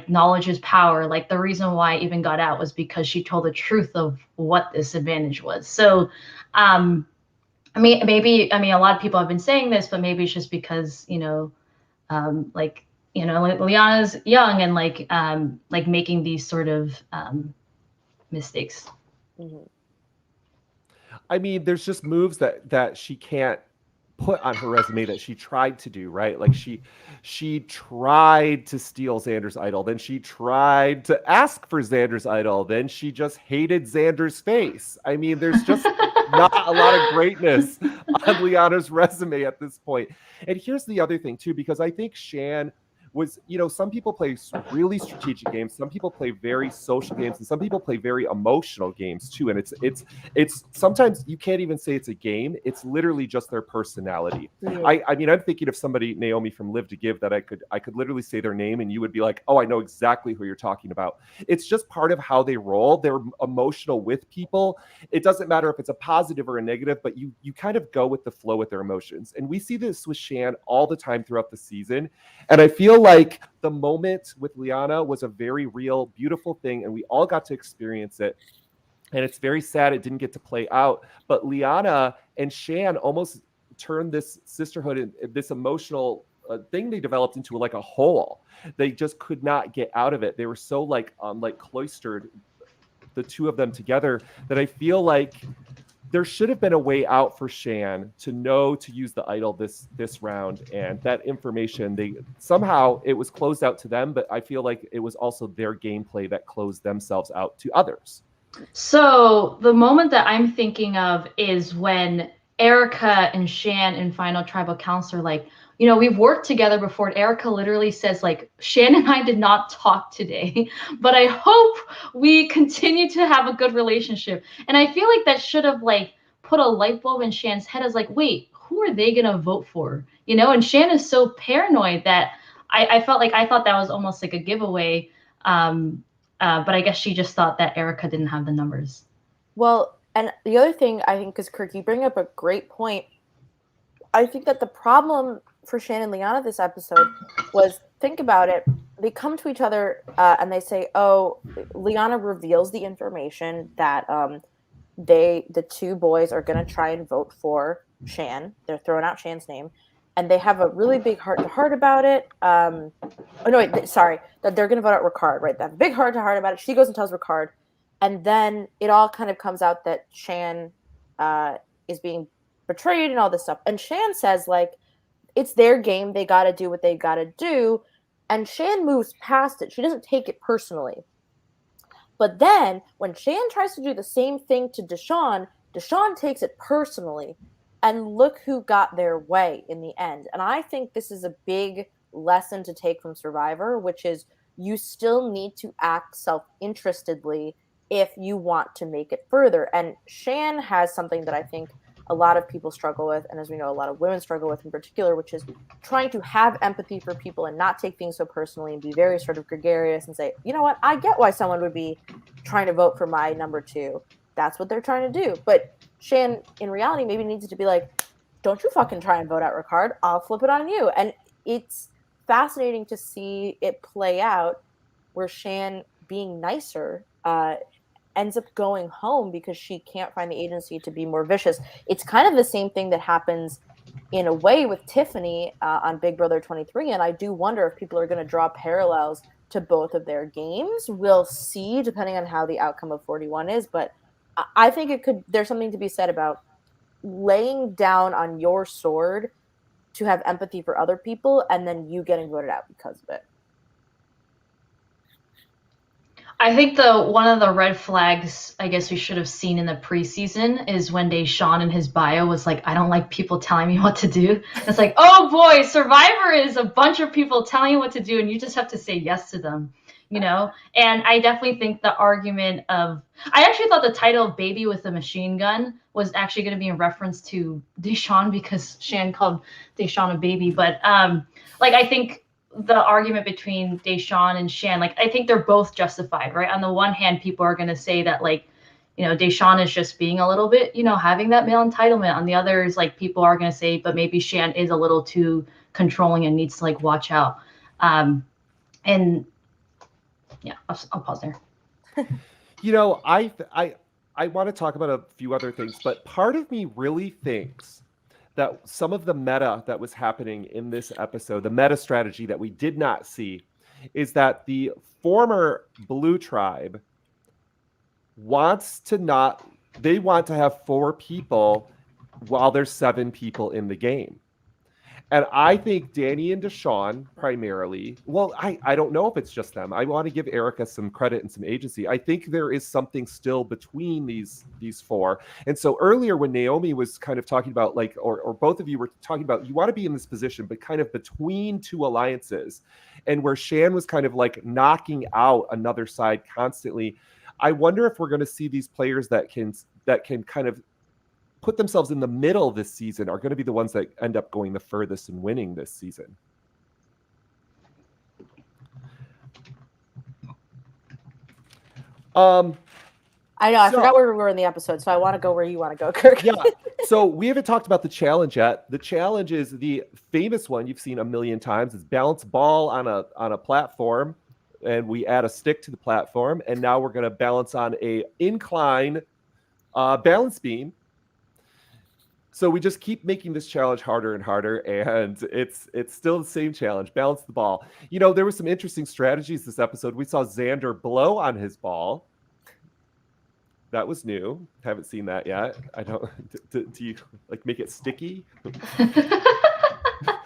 knowledge is power. Like, the reason why I even got out was because she told the truth of what this advantage was. So I mean, a lot of people have been saying this, but maybe it's just because, you know, like, you know, Lyanna's young and like making these sort of mistakes. Mm-hmm. I mean, there's just moves that she can't put on her resume that she tried to do, right? Like, she tried to steal Xander's idol, then she tried to ask for Xander's idol, then she just hated Xander's face. I mean, there's just not a lot of greatness on Lyanna's resume at this point. And here's the other thing too, because I think Shan was, you know, some people play really strategic games, some people play very social games, and some people play very emotional games too. And it's sometimes you can't even say it's a game. It's literally just their personality. Yeah. I mean, I'm thinking of somebody, Naomi from Live to Give, that I could literally say their name and you would be like, oh, I know exactly who you're talking about. It's just part of how they roll. They're emotional with people. It doesn't matter if it's a positive or a negative, but you kind of go with the flow with their emotions. And we see this with Shan all the time throughout the season. And I feel like the moment with Lyanna was a very real, beautiful thing, and we all got to experience it. And it's very sad it didn't get to play out. But Lyanna and Shan almost turned this sisterhood and this emotional thing they developed into like a hole. They just could not get out of it. They were so like cloistered, the two of them together, that I feel like there should have been a way out for Shan to know to use the idol this round, and that information, they somehow it was closed out to them, but I feel like it was also their gameplay that closed themselves out to others. So the moment that I'm thinking of is when Erica and Shan in Final Tribal Council are like, you know, we've worked together before. And Erica literally says, like, Shan and I did not talk today, but I hope we continue to have a good relationship. And I feel like that should have, like, put a light bulb in Shan's head as, like, wait, who are they going to vote for? You know, and Shan is so paranoid that I felt like I thought that was almost like a giveaway. But I guess she just thought that Erica didn't have the numbers. Well, and the other thing I think is, Kirk, you bring up a great point. I think that the problem for Shan and Lyanna this episode was, think about it, they come to each other and they say, oh, Lyanna reveals the information that the two boys are going to try and vote for Shan. They're throwing out Shan's name. And they have a really big heart-to-heart about it. That they're going to vote out Ricard, right? They have a big heart-to-heart about it. She goes and tells Ricard. And then it all kind of comes out that Shan is being betrayed and all this stuff. And Shan says, like, it's their game. They got to do what they got to do. And Shan moves past it. She doesn't take it personally. But then when Shan tries to do the same thing to Deshawn takes it personally. And look who got their way in the end. And I think this is a big lesson to take from Survivor, which is you still need to act self-interestedly if you want to make it further. And Shan has something that I think a lot of people struggle with, and as we know, a lot of women struggle with in particular, which is trying to have empathy for people and not take things so personally and be very sort of gregarious and say, you know what, I get why someone would be trying to vote for my number two. That's what they're trying to do. But Shan, in reality, maybe needs to be like, don't you fucking try and vote out Ricard. I'll flip it on you. And it's fascinating to see it play out where Shan, being nicer, ends up going home because she can't find the agency to be more vicious. It's kind of the same thing that happens in a way with Tiffany on Big Brother 23. And I do wonder if people are going to draw parallels to both of their games. We'll see, depending on how the outcome of 41 is. But I think there's something to be said about laying down on your sword to have empathy for other people and then you getting voted out because of it. I think one of the red flags I guess we should have seen in the preseason is when Deshawn in his bio was like, I don't like people telling me what to do. It's like, oh boy, Survivor is a bunch of people telling you what to do and you just have to say yes to them, you know? And I definitely think the argument of, I actually thought the title of Baby with a Machine Gun was actually going to be in reference to Deshawn because Shan called Deshawn a baby. But I think the argument between Deshawn and Shan, like, I think they're both justified, right? On the one hand, people are going to say that, like, you know, Deshawn is just being a little bit, you know, having that male entitlement. On the others, like, people are going to say, but maybe Shan is a little too controlling and needs to, like, watch out. And yeah, I'll pause there. You know, I want to talk about a few other things, but part of me really thinks that some of the meta that was happening in this episode, the meta strategy that we did not see, is that the former Blue Tribe wants to have 4 people while there's 7 people in the game. And I think Danny and Deshawn primarily, well, I don't know if it's just them. I want to give Erica some credit and some agency. I think there is something still between these 4. And so earlier when Naomi was kind of talking about, like, or both of you were talking about, you want to be in this position, but kind of between 2 alliances, and where Shan was kind of like knocking out another side constantly. I wonder if we're going to see these players that can kind of put themselves in the middle this season are going to be the ones that end up going the furthest and winning this season. I know. I forgot where we were in the episode, so I want to go where you want to go, Kirk. Yeah. So we haven't talked about the challenge yet. The challenge is the famous one you've seen a million times. It's bounce ball on a platform, and we add a stick to the platform, and now we're going to balance on a incline balance beam. So we just keep making this challenge harder and harder, and it's still the same challenge. Balance the ball. You know, there were some interesting strategies this episode. We saw Xander blow on his ball. That was new. Haven't seen that yet. I don't. Do you like make it sticky?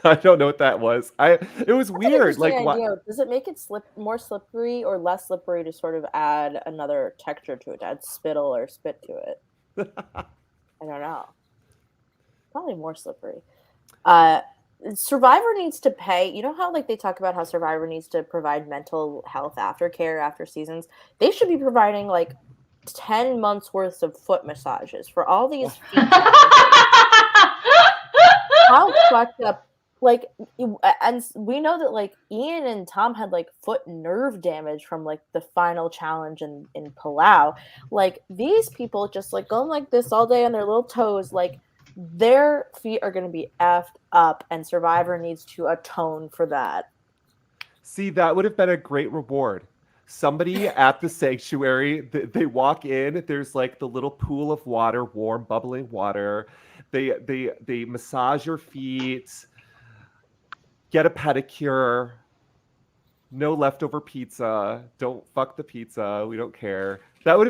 I don't know what that was. It was weird. Like what? Idea. Does it make it more slippery or less slippery to sort of add another texture to it, to add spittle or spit to it? I don't know. Probably more slippery. Survivor needs to pay. You know how like they talk about how Survivor needs to provide mental health aftercare after seasons? They should be providing like 10 months worth of foot massages for all these feet. How fucked up. Like, and we know that like Ian and Tom had like foot nerve damage from like the final challenge in Palau. Like these people just like going like this all day on their little toes, like their feet are going to be effed up, and Survivor needs to atone for that. See, that would have been a great reward. Somebody at the sanctuary, they walk in, there's like the little pool of water, warm, bubbling water. They massage your feet, get a pedicure, no leftover pizza, don't fuck the pizza, we don't care. That would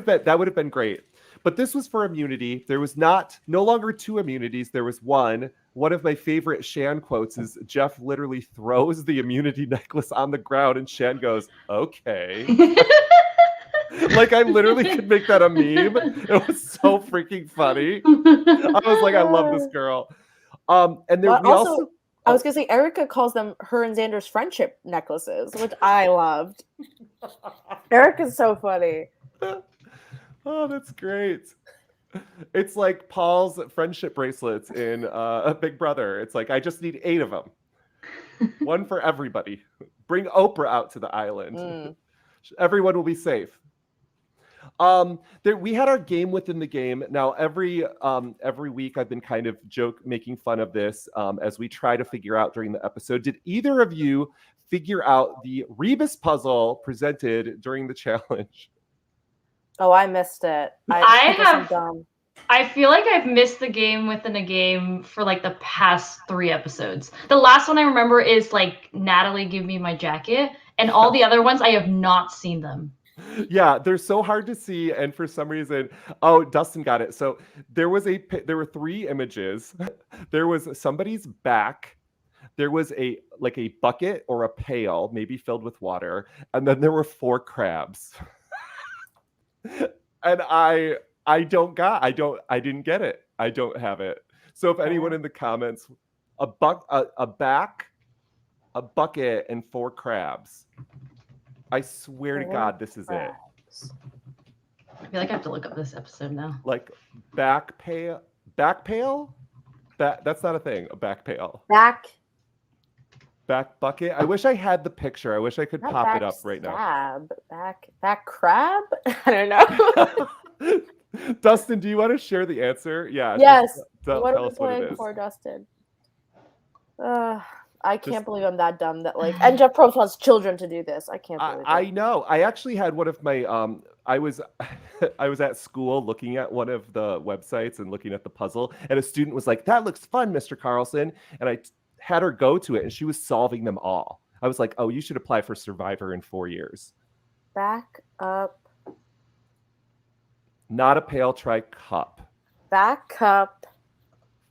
have been great. But this was for immunity. There was no longer 2 immunities. There was one. One of my favorite Shan quotes is Jeff literally throws the immunity necklace on the ground and Shan goes, okay. Like I literally could make that a meme. It was so freaking funny. I was like, I love this girl. And then we also I was gonna say Erica calls them her and Xander's friendship necklaces, which I loved. Erica's so funny. Oh, that's great. It's like Paul's friendship bracelets in Big Brother. It's like, I just need 8 of them. One for everybody. Bring Oprah out to the island. Everyone will be safe. We had our game within the game. Now, every week I've been kind of making fun of this as we try to figure out during the episode. Did either of you figure out the Rebus puzzle presented during the challenge? Oh, I missed it. I feel like I've missed the game within a game for like the past 3 episodes. The last one I remember is like Natalie, give me my jacket, and all the other ones I have not seen them. Yeah, they're so hard to see, and for some reason, Dustin got it. So there were 3 images. There was somebody's back. There was a bucket or a pail, maybe filled with water, and then there were 4 crabs. And I didn't get it. I don't have it. So if anyone in the comments, a back, a bucket, and 4 crabs. I swear to God, this is it. I feel like I have to look up this episode now. Like back pail? That's not a thing. A back pail. Back bucket. I wish I had the picture. I wish I could pop it up right now. Back crab? I don't know. Dustin, do you want to share the answer? Yeah. Yes. Tell us what it is. For Dustin? I can't believe I'm that dumb that like, and Jeff Probst wants children to do this. I can't believe it. I know. I actually had one of my I was at school looking at one of the websites and looking at the puzzle, and a student was like, "That looks fun, Mr. Carlson," and I had her go to it, and she was solving them all. I was like, "Oh, you should apply for Survivor in 4 years." Back up. Not a pail, try cup. Back up.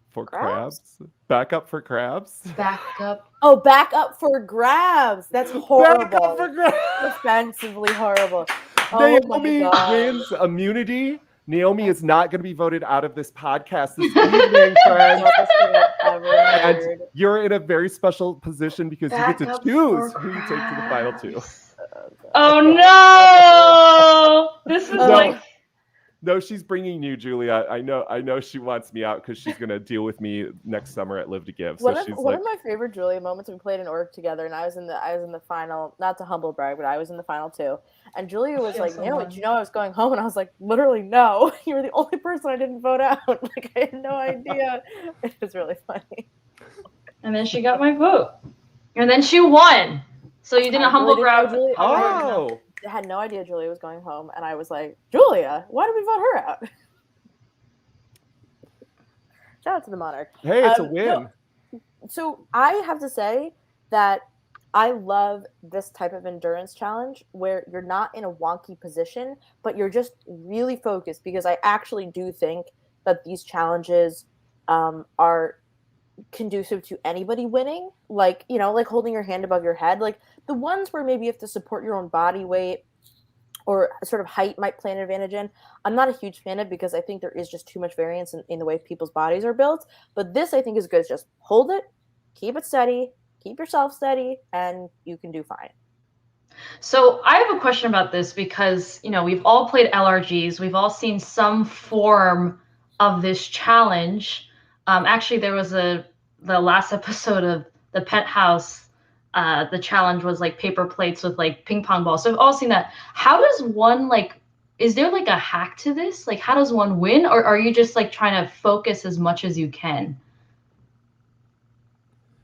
For crabs? Back up for crabs? Back up. Oh, back up for grabs. That's horrible. Back up for grabs. Offensively horrible. Naomi wins immunity. Naomi is not going to be voted out of this podcast this evening, friends. And you're in a very special position because you get to choose who you take to the final 2. Oh no! This is like. No, she's bringing you, Julia. I know she wants me out because she's going to deal with me next summer at Live to Give. So one of my favorite Julia moments, we played an org together, and I was in the final, not to humble brag, but I was in the final 2. And Julia was like, "Naomi, did you know I was going home?" And I was like, "Literally, no. You were the only person I didn't vote out." Like, I had no idea. It was really funny. And then she got my vote. And then she won. So you didn't humble brag. Oh. I had no idea Julia was going home, and I was like, "Julia, why did we vote her out?" Shout out to the Monarch. Hey, it's a win. So I have to say that I love this type of endurance challenge where you're not in a wonky position, but you're just really focused, because I actually do think that these challenges are conducive to anybody winning. Like, you know, like holding your hand above your head. Like the ones where maybe you have to support your own body weight or sort of height might play an advantage in. I'm not a huge fan of, because I think there is just too much variance in the way people's bodies are built. But this I think is good. Just hold it, keep it steady, keep yourself steady, and you can do fine. So I have a question about this, because, you know, we've all played LRGs. We've all seen some form of this challenge. Actually, there was the last episode of the Pet House. The challenge was like paper plates with like ping pong balls. So we've all seen that. How does one, like, is there like a hack to this? Like, how does one win? Or are you just like trying to focus as much as you can?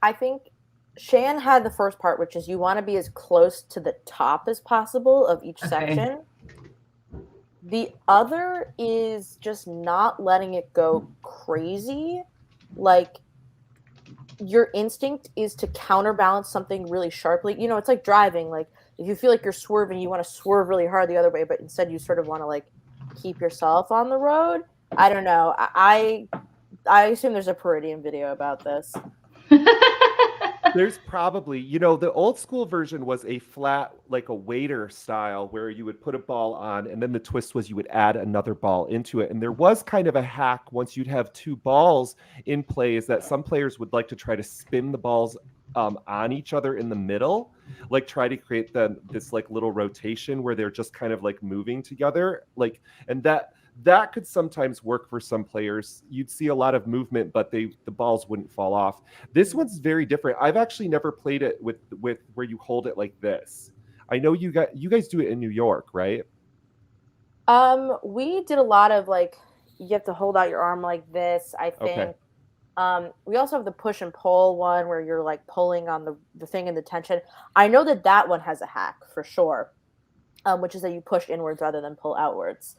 I think Shan had the first part, which is you want to be as close to the top as possible of each section. The other is just not letting it go crazy. Like, your instinct is to counterbalance something really sharply. You know, it's like driving. Like, if you feel like you're swerving, you want to swerve really hard the other way, but instead you sort of want to like keep yourself on the road. I don't know. I assume there's a Peridian video about this. There's probably, you know, the old school version was a flat, like a waiter style, where you would put a ball on, and then the twist was you would add another ball into it. And there was kind of a hack once you'd have two balls in play, is that some players would like to try to spin the balls on each other in the middle, like try to create this like little rotation where they're just kind of like moving together. Like, and that could sometimes work for some players. You'd see a lot of movement, but the balls wouldn't fall off. This one's very different. I've actually never played it with where you hold it like this. I know you guys do it in New York, right? We did a lot of like, you have to hold out your arm like this, I think. Okay. We also have the push and pull one where you're like pulling on the thing and the tension. I know that one has a hack for sure, which is that you push inwards rather than pull outwards.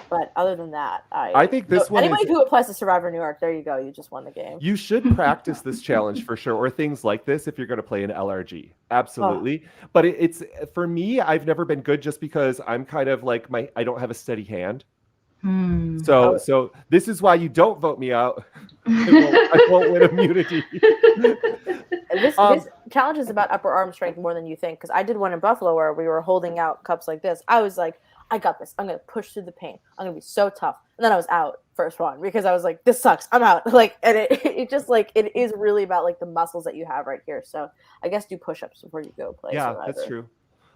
But other than that, I think this one anybody who applies to Survivor New York, there you go. You just won the game. You should practice this challenge for sure, or things like this if you're going to play an LRG. Absolutely. Oh. But it's for me, I've never been good just because I'm kind of like I don't have a steady hand. So this is why you don't vote me out. I won't win immunity. This challenge is about upper arm strength more than you think, because I did one in Buffalo where we were holding out cups like this. I was like, I got this. I'm going to push through the pain. I'm going to be so tough. And then I was out first one because I was like, this sucks. I'm out. Like, and it just like, it is really about like the muscles that you have right here. So I guess do push-ups before you go play. Yeah, Survivor. That's true.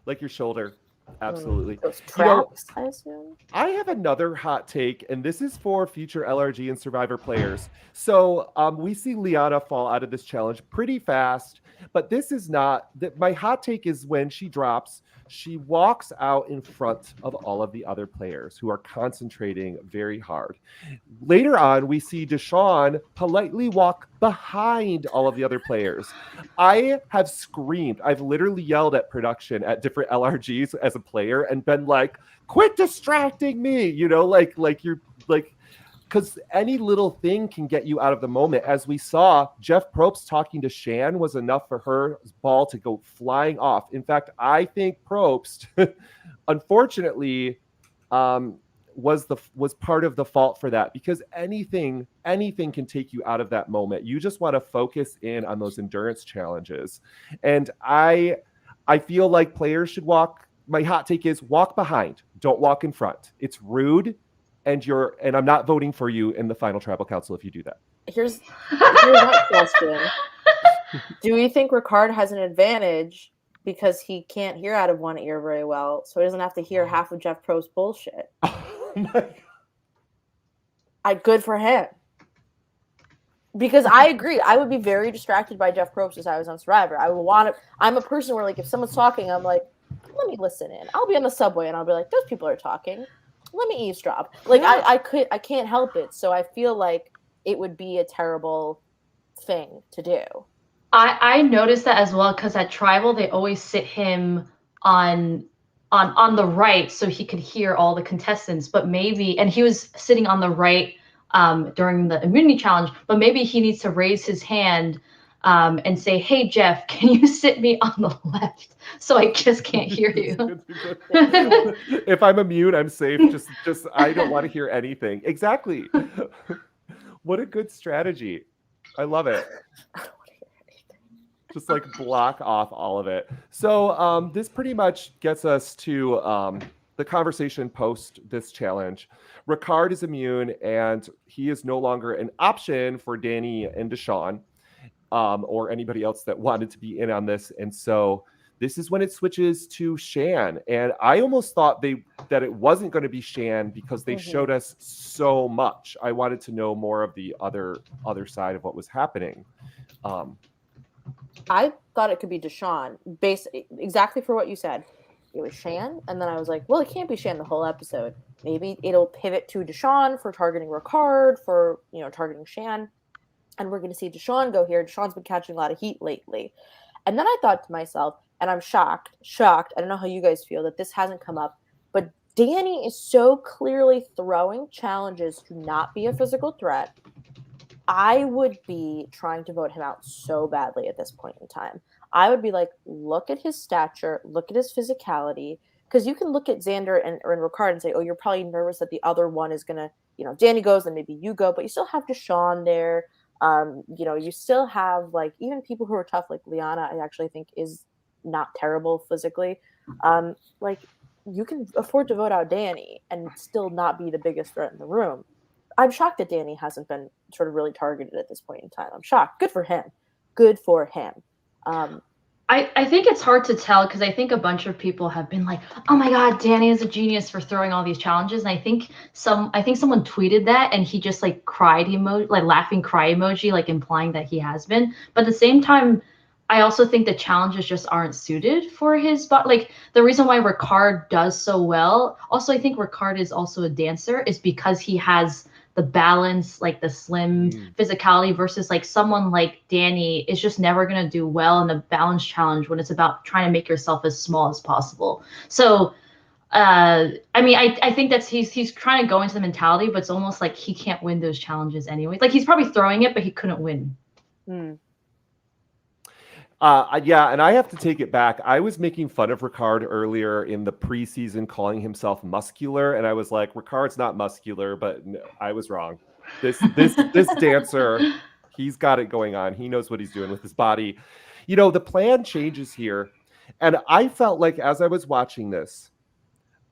Like your shoulder. Absolutely. Those traps, I assume. I have another hot take, and this is for future LRG and Survivor players. So we see Lyanna fall out of this challenge pretty fast, but this is not that. My hot take is when she drops, she walks out in front of all of the other players who are concentrating very hard. Later on, we see Deshawn politely walk behind all of the other players. I have screamed. I've literally yelled at production at different LRGs as a player and been like, quit distracting me, you know, like you're like, because any little thing can get you out of the moment. As we saw, Jeff Probst talking to Shan was enough for her ball to go flying off. In fact, I think Probst, unfortunately, was part of the fault for that, because anything can take you out of that moment. You just want to focus in on those endurance challenges. And I feel like players should walk. My hot take is walk behind, don't walk in front. It's rude. And I'm not voting for you in the final tribal council if you do that. Here's my question. Do we think Ricard has an advantage because he can't hear out of one ear very well, so he doesn't have to hear half of Jeff Probst's bullshit? Oh my God. Good for him. Because I agree. I would be very distracted by Jeff Probst as I was on Survivor. I'm a person where, like, if someone's talking, I'm like, let me listen in. I'll be on the subway and I'll be like, those people are talking. Let me eavesdrop. Like, yeah. I can't help it. So I feel like it would be a terrible thing to do. I noticed that as well, because at Tribal they always sit him on the right so he could hear all the contestants. But maybe, and he was sitting on the right during the immunity challenge, but maybe he needs to raise his hand and say, "Hey Jeff, can you sit me on the left so I just can't hear you?" If I'm immune, I'm safe. Just I don't want to hear anything. Exactly. What a good strategy. I love it. Just like block off all of it. So this pretty much gets us to the conversation post this challenge. Ricard is immune, and he is no longer an option for Danny and Deshawn, or anybody else that wanted to be in on this. And so this is when it switches to Shan. And I almost thought that it wasn't going to be Shan because they showed us so much. I wanted to know more of the other side of what was happening. I thought it could be Deshawn, exactly for what you said. It was Shan, and then I was like, well, it can't be Shan the whole episode. Maybe it'll pivot to Deshawn for targeting Ricard, for targeting Shan, and we're going to see Deshawn go here. Deshawn's been catching a lot of heat lately. And then I thought to myself, and I'm shocked, I don't know how you guys feel that this hasn't come up, but Danny is so clearly throwing challenges to not be a physical threat. I would be trying to vote him out so badly at this point in time. I would be like, look at his stature, look at his physicality, because you can look at Xander and Ricard and say, oh, you're probably nervous that the other one is going to, Danny goes, then maybe you go, but you still have Deshawn there. You still have, like, even people who are tough, like Lyanna, I actually think is not terrible physically. Like, you can afford to vote out Danny and still not be the biggest threat in the room. I'm shocked that Danny hasn't been sort of really targeted at this point in time. I'm shocked. Good for him. I think it's hard to tell because I think a bunch of people have been like, "Oh my God, Danny is a genius for throwing all these challenges." And I think someone tweeted that, and he just like cried emoji, like laughing cry emoji, like implying that he has been. But at the same time, I also think the challenges just aren't suited for his body. Like the reason why Ricard does so well. Also, I think Ricard is also a dancer is because he has the balance, like the slim physicality versus like someone like Danny is just never going to do well in the balance challenge when it's about trying to make yourself as small as possible. So, I mean, I think that's he's trying to go into the mentality, but it's almost like he can't win those challenges anyway. Like he's probably throwing it, but he couldn't win. Yeah, and I have to take it back. I was making fun of Ricard earlier in the preseason, calling himself muscular, and I was like, Ricard's not muscular, but no, I was wrong. This dancer, he's got it going on. He knows what he's doing with his body. The plan changes here, and I felt like as I was watching this,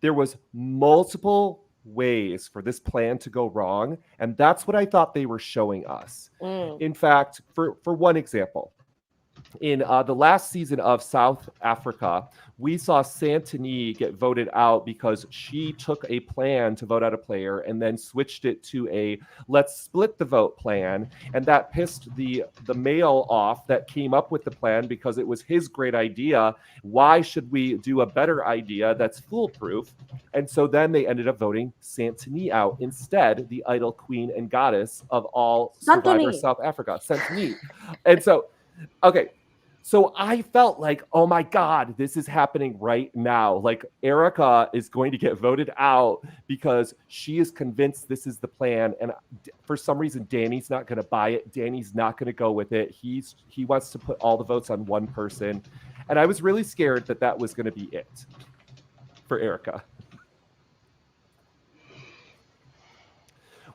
there was multiple ways for this plan to go wrong, and that's what I thought they were showing us. In fact, for one example, in the last season of South Africa, we saw Santini get voted out because she took a plan to vote out a player and then switched it to a let's split the vote plan. And that pissed the male off that came up with the plan because it was his great idea. Why should we do a better idea that's foolproof? And so then they ended up voting Santini out instead, the idol queen and goddess of all Survivor South Africa, Santini. And so, okay. So I felt like, oh my God, this is happening right now. Like Erica is going to get voted out because she is convinced this is the plan. And for some reason, Danny's not going to buy it. Danny's not going to go with it. He wants to put all the votes on one person. And I was really scared that was going to be it for Erica.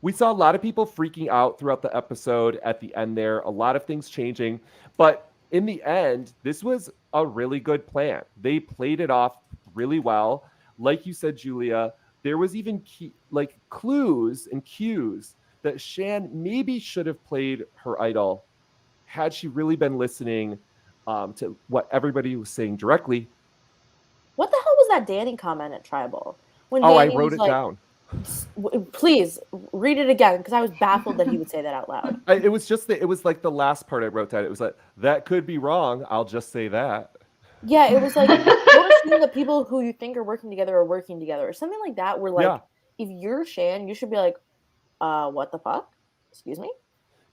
We saw a lot of people freaking out throughout the episode at the end there, a lot of things changing, but in the end, this was a really good plan. They played it off really well. Like you said, Julia, there was even clues and cues that Shan maybe should have played her idol had she really been listening to what everybody was saying directly. What the hell was that Danny comment at Tribal? I wrote it down. Please read it again, because I was baffled that he would say that out loud. It was like the last part I wrote down. It was like, that could be wrong. I'll just say that. Yeah, it was like, don't assume that people who you think are working together, or something like that. Where like, if you're Shan, you should be like, what the fuck? Excuse me?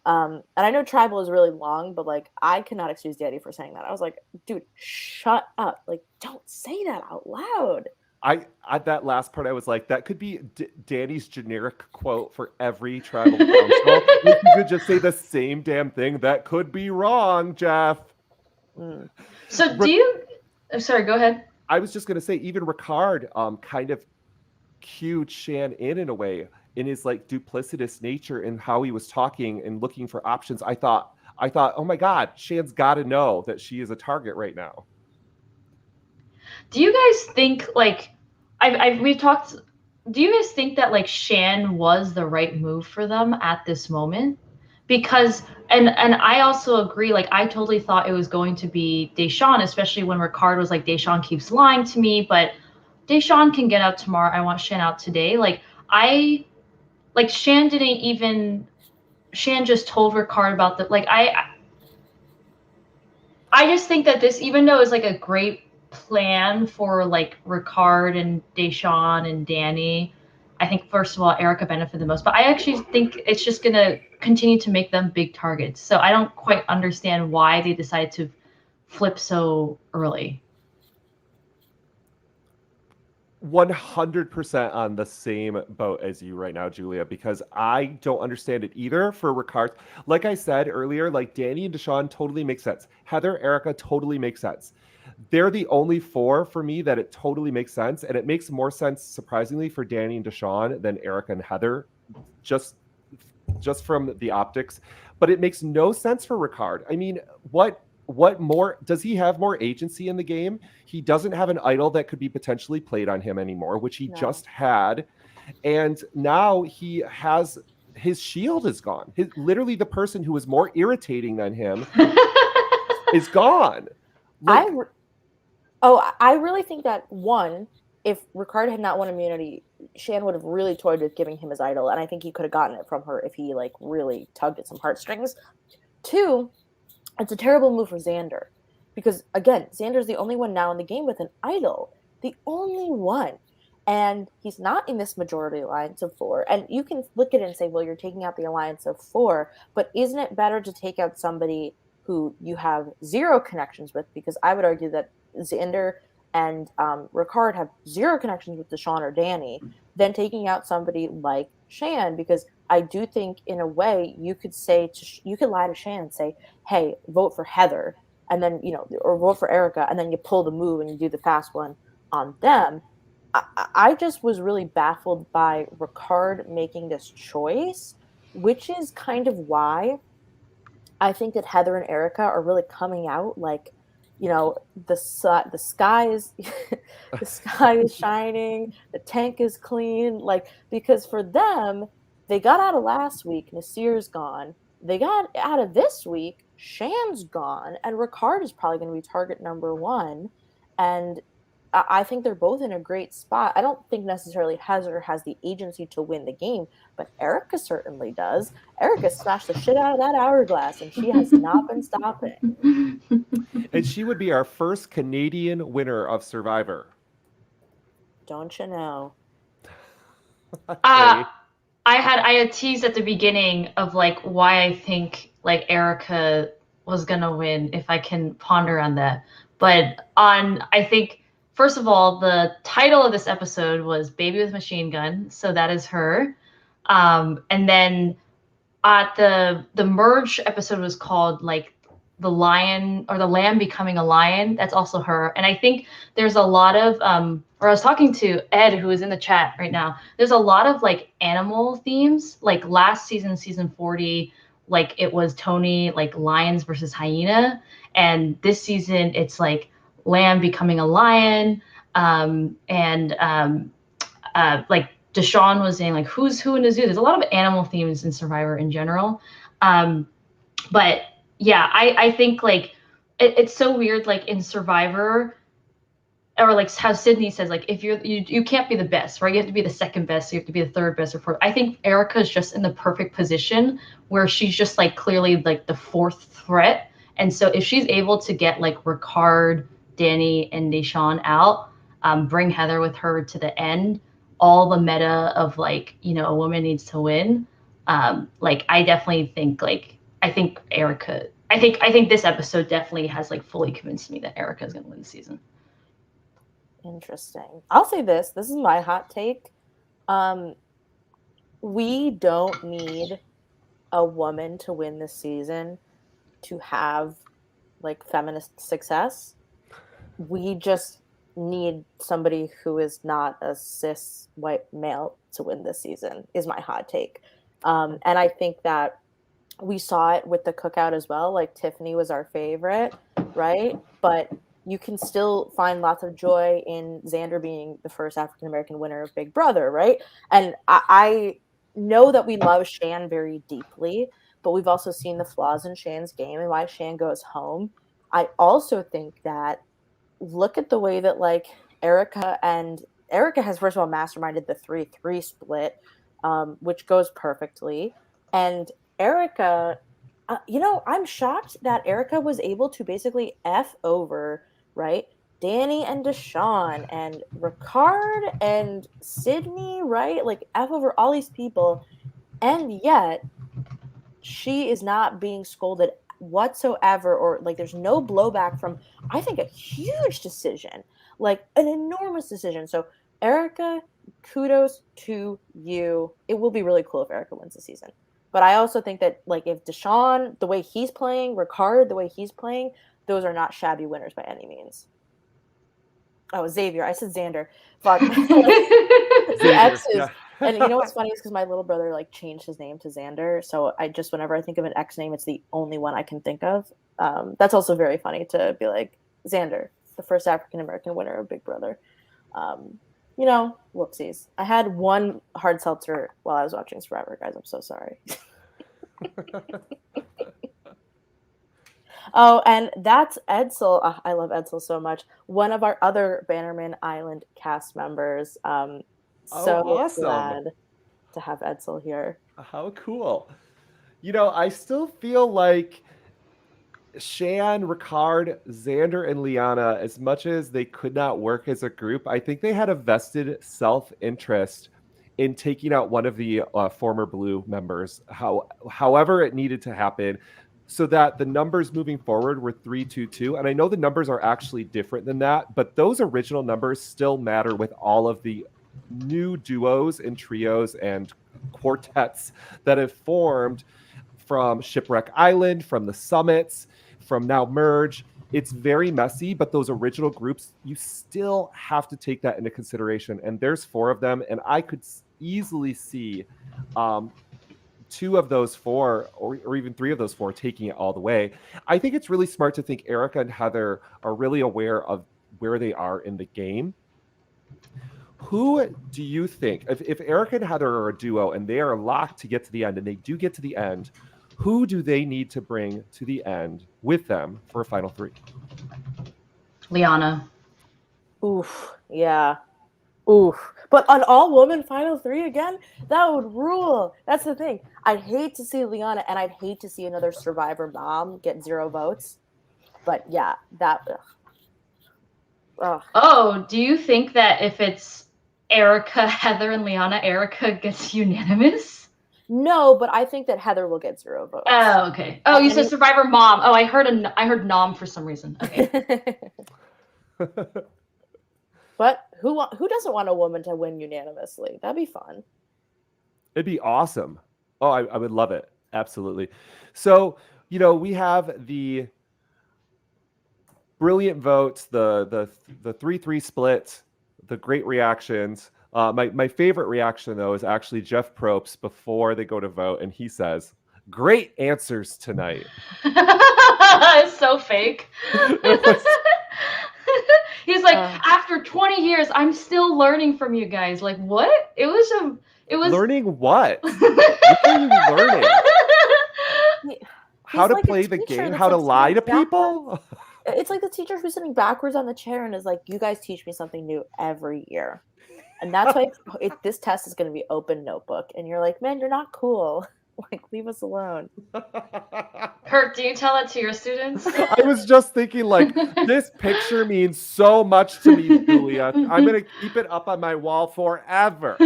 And I know Tribal is really long, but like, I cannot excuse Daddy for saying that. I was like, dude, shut up. Like, don't say that out loud. At that last part, I was like, that could be Danny's generic quote for every tribal council. If you could just say the same damn thing, that could be wrong, Jeff. So do you? Sorry, go ahead. I was just gonna say, even Ricard, kind of cued Shan in a way, in his like duplicitous nature and how he was talking and looking for options. I thought, oh my God, Shan's got to know that she is a target right now. Do you guys think like we talked? Do you guys think that like Shan was the right move for them at this moment? Because and I also agree. Like I totally thought it was going to be Deshawn, especially when Ricard was like, Deshawn keeps lying to me, but Deshawn can get out tomorrow. I want Shan out today. Shan didn't even. Shan just told Ricard about the like I just think that this, even though it's like a great plan for like Ricard and Deshawn and Danny, I think first of all Erica benefited the most. But I actually think it's just gonna continue to make them big targets. So I don't quite understand why they decided to flip so early. 100% on the same boat as you right now, Julia, because I don't understand it either for Ricard. Like I said earlier, like Danny and Deshawn totally make sense. Heather, Erica totally make sense. They're the only four for me that it totally makes sense. And it makes more sense, surprisingly, for Danny and Deshawn than Erica and Heather, just from the optics. But it makes no sense for Ricard. I mean, what more does he have more agency in the game? He doesn't have an idol that could be potentially played on him anymore, which he just had. And now he has his shield is gone. Literally the person who was more irritating than him is gone. I really think that one, if Ricard had not won immunity, Shan would have really toyed with giving him his idol, and I think he could have gotten it from her if he like really tugged at some heartstrings. Two, it's a terrible move for Xander because, again, Xander's the only one now in the game with an idol. The only one. And he's not in this majority alliance of 4. And you can look at it and say, well, you're taking out the alliance of 4. But isn't it better to take out somebody who you have 0 connections with? Because I would argue that Xander and Ricard have 0 connections with Deshawn or Danny than taking out somebody like Shan, because I do think in a way you could lie to Shan and say, hey, vote for Heather, and then, or vote for Erica, and then you pull the move and you do the fast one on them. I just was really baffled by Ricard making this choice, which is kind of why I think that Heather and Erica are really coming out like, the sky is the sky is shining, the tank is clean, like, because for them, they got out of last week, Nasir's gone. They got out of this week, Shan's gone, and Ricard is probably going to be target number 1. And I think they're both in a great spot. I don't think necessarily Heather has the agency to win the game, but Erica certainly does. Erica smashed the shit out of that hourglass, and she has not been stopping. And she would be our first Canadian winner of Survivor. Don't you know? I had teased at the beginning of like why I think like Erica was gonna win, if I can ponder on that. But I think, first of all, the title of this episode was Baby with Machine Gun, so that is her. And then the merge episode was called like the lion or the lamb becoming a lion. That's also her. And I think there's a lot of or I was talking to Ed, who is in the chat right now. There's a lot of like animal themes. Like last season 40, like it was Tony, like lions versus hyena. And this season it's like lamb becoming a lion. Like Deshawn was saying, like, who's who in the zoo. There's a lot of animal themes in Survivor in general. But yeah, I think like it's so weird, like in Survivor, or like how Sydney says, like if you can't be the best, right? You have to be the second best, you have to be the third best or fourth. I think Erica is just in the perfect position where she's just like clearly like the fourth threat. And so if she's able to get like Ricard, Danny, and Deshawn out, bring Heather with her to the end, all the meta of like, a woman needs to win. Like I definitely think like I think this episode definitely has like fully convinced me that Erica is going to win the season. Interesting. I'll say this. This is my hot take. We don't need a woman to win this season to have like feminist success. We just need somebody who is not a cis white male to win this season is my hot take. And I think that we saw it with the cookout as well. Like Tiffany was our favorite, right? But you can still find lots of joy in Xander being the first African American winner of Big Brother, right? And I know that we love Shan very deeply, but we've also seen the flaws in Shan's game and why Shan goes home. I also think that look at the way that like Erica has first of all masterminded the 3-3 split, which goes perfectly. And Erica, I'm shocked that Erica was able to basically F over, right? Danny and Deshawn and Ricard and Sydney, right? Like F over all these people. And yet she is not being scolded whatsoever, or like there's no blowback from, I think, a huge decision, like an enormous decision. So Erica, kudos to you. It will be really cool if Erica wins the season. But I also think that like if Deshawn, the way he's playing, Ricard, the way he's playing, those are not shabby winners by any means. Oh, Xavier. I said Xander. Fuck. The X is, and you know what's funny is because my little brother like changed his name to Xander. So I just, whenever I think of an X name, it's the only one I can think of. That's also very funny to be like Xander, the first African American winner of Big Brother. Whoopsies. I had one hard seltzer while I was watching Survivor, guys. I'm so sorry. Oh, and that's Edsel. Oh, I love Edsel so much. One of our other Bannerman Island cast members. Awesome. Glad to have Edsel here. How cool. I still feel like Shan, Ricard, Xander, and Lyanna, as much as they could not work as a group, I think they had a vested self-interest in taking out one of the former Blue members, however it needed to happen, so that the numbers moving forward were 3-2-2. And I know the numbers are actually different than that, but those original numbers still matter with all of the new duos and trios and quartets that have formed from Shipwreck Island, from the Summits, from now Merge. It's very messy, but those original groups, you still have to take that into consideration. And there's 4 of them, and I could easily see 2 of those 4 or even 3 of those 4 taking it all the way. I think it's really smart to think Erica and Heather are really aware of where they are in the game. Who do you think, if Erica and Heather are a duo and they are locked to get to the end, and they do get to the end, who do they need to bring to the end with them for a final 3? Lyanna. Oof. Yeah. Oof. But an all-woman final 3 again? That would rule. That's the thing. I'd hate to see Lyanna, and I'd hate to see another Survivor mom get 0 votes. But yeah, that... Ugh. Oh, do you think that if it's Erica, Heather, and Lyanna, Erica gets unanimous? No, but I think that Heather will get 0 votes. Oh, okay. Oh, you said Survivor mom. Oh, I heard nom for some reason. Okay. But who doesn't want a woman to win unanimously? That'd be fun. It'd be awesome. Oh, I would love it. Absolutely. So, we have the brilliant votes, the 3-3 split, the great reactions. My favorite reaction, though, is actually Jeff Probst before they go to vote, and he says, "Great answers tonight." It's so fake. He's like, after 20 years, I'm still learning from you guys. Like, what? It was learning what? What are you learning? How to like play the game? How to lie to people? It's like the teacher who's sitting backwards on the chair and is like, "You guys teach me something new every year." And that's why this test is going to be open notebook. And you're like, "Man, you're not cool. Like, leave us alone." Kirk, do you tell that to your students? I was just thinking, like, this picture means so much to me, Julia. I'm going to keep it up on my wall forever.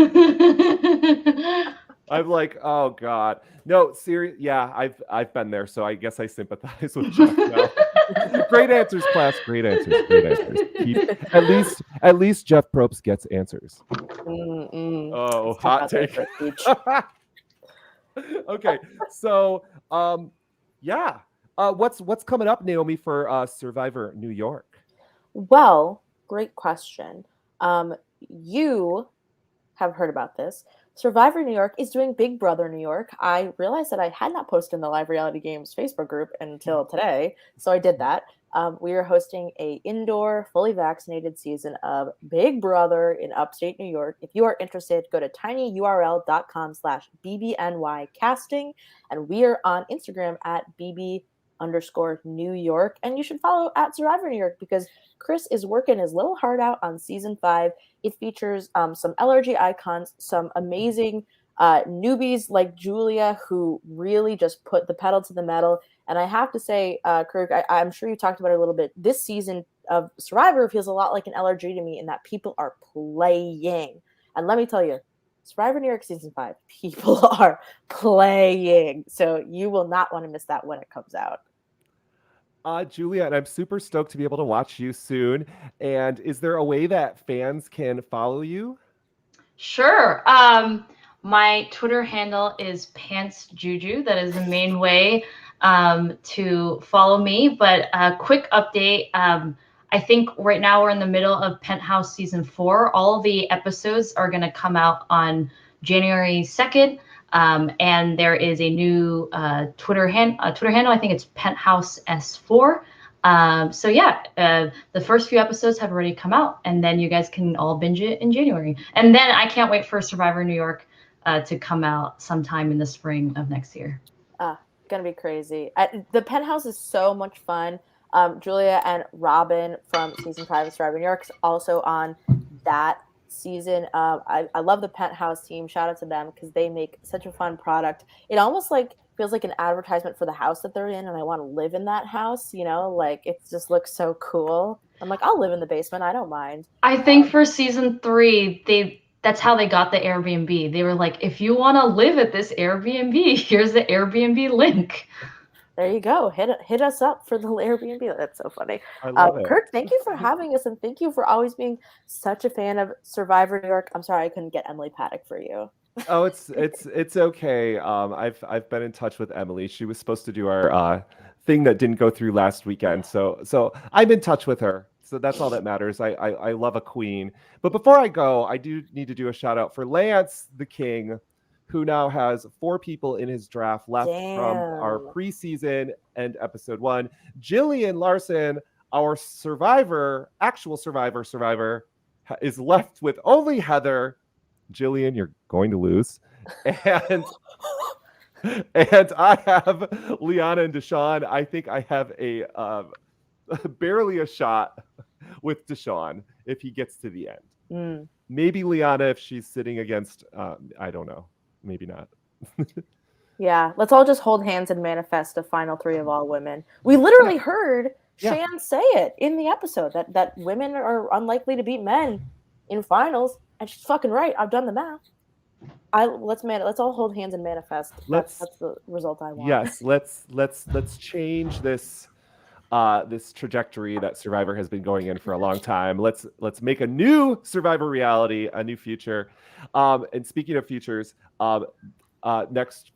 I'm like, oh God. No, seriously. Yeah, I've been there, so I guess I sympathize with Jeff now. Great answers, class. Great answers. Great answers. At least Jeff Probst gets answers. Oh, hot take. Okay, so yeah. What's coming up, Naomi, for Survivor New York? Well, great question. You have heard about this. Survivor New York is doing Big Brother New York. I realized that I had not posted in the Live Reality Games Facebook group until today, so I did that. We are hosting a indoor, fully vaccinated season of Big Brother in upstate New York. If you are interested, go to tinyurl.com/BBNYcasting, and we are on Instagram at BB_New York, and you should follow at Survivor New York because Chris is working his little heart out on season 5. It features some LRG icons, some amazing newbies like Julia, who really just put the pedal to the metal. And I have to say, Kirk, I'm sure you talked about it a little bit. This season of Survivor feels a lot like an LRG to me in that people are playing. And let me tell you, Survivor New York season 5, people are playing. So you will not want to miss that when it comes out. Julia, and I'm super stoked to be able to watch you soon. And is there a way that fans can follow you? Sure. My Twitter handle is Pants Juju. That is the main way to follow me. But a quick update. I think right now we're in the middle of Penthouse season 4. All of the episodes are going to come out on January 2nd. And there is a new Twitter handle. I think it's Penthouse S4. So yeah, the first few episodes have already come out, and then you guys can all binge it in January. And then I can't wait for Survivor New York to come out sometime in the spring of next year. Gonna be crazy. The Penthouse is so much fun. Julia and Robin from season 5 of Survivor New York is also on that season. I love the Penthouse team. Shout out to them because they make such a fun product. It almost feels like an advertisement for the house that they're in, and I want to live in that house. It just looks so cool. I'm like, I'll live in the basement. I don't mind. I think for season 3, that's how they got the Airbnb. They were like, if you want to live at this Airbnb, here's the Airbnb link. There you go. Hit us up for the Airbnb. That's so funny. I love it. Kirk, thank you for having us, and thank you for always being such a fan of Survivor New York. I'm sorry I couldn't get Emily Paddock for you. Oh, it's okay. I've been in touch with Emily. She was supposed to do our thing that didn't go through last weekend. So I'm in touch with her. So that's all that matters. I love a queen. But before I go, I do need to do a shout out for Lance the King, who now has 4 people in his draft left from our preseason and episode 1. Jillian Larson, our actual survivor, is left with only Heather. Jillian, you're going to lose. And I have Lyanna and Deshawn. I think I have a barely a shot with Deshawn if he gets to the end. Maybe Lyanna if she's sitting against, I don't know. Maybe not. Yeah, let's all just hold hands and manifest a final 3 of all women. We literally heard Shan say it in the episode that women are unlikely to beat men in finals, and she's fucking right. I've done the math. Let's all hold hands and manifest. That's the result I want. Yes, let's change this this trajectory that Survivor has been going in for a long time. Let's make a new Survivor reality, a new future. And speaking of futures, next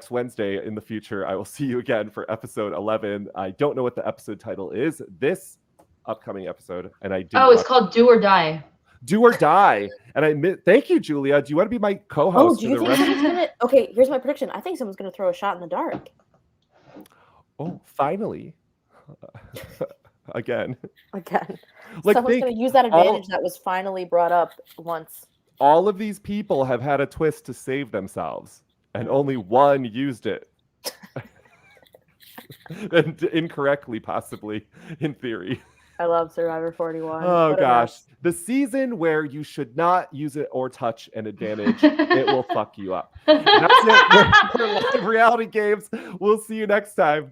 Wednesday in the future, I will see you again for episode 11. I don't know what the episode title is this upcoming episode, and it's called Do or Die. Do or Die. And thank you, Julia. Do you want to be my co-host? Do you think someone's gonna? Okay, here's my prediction. I think someone's gonna throw a shot in the dark. Oh, finally. Again. Someone's gonna use that advantage that was finally brought up once. All of these people have had a twist to save themselves, and only one used it. And incorrectly, possibly, in theory. I love Survivor 41. Oh gosh. The season where you should not use it or touch an advantage. It will fuck you up. That's it for Live Reality Games. We'll see you next time.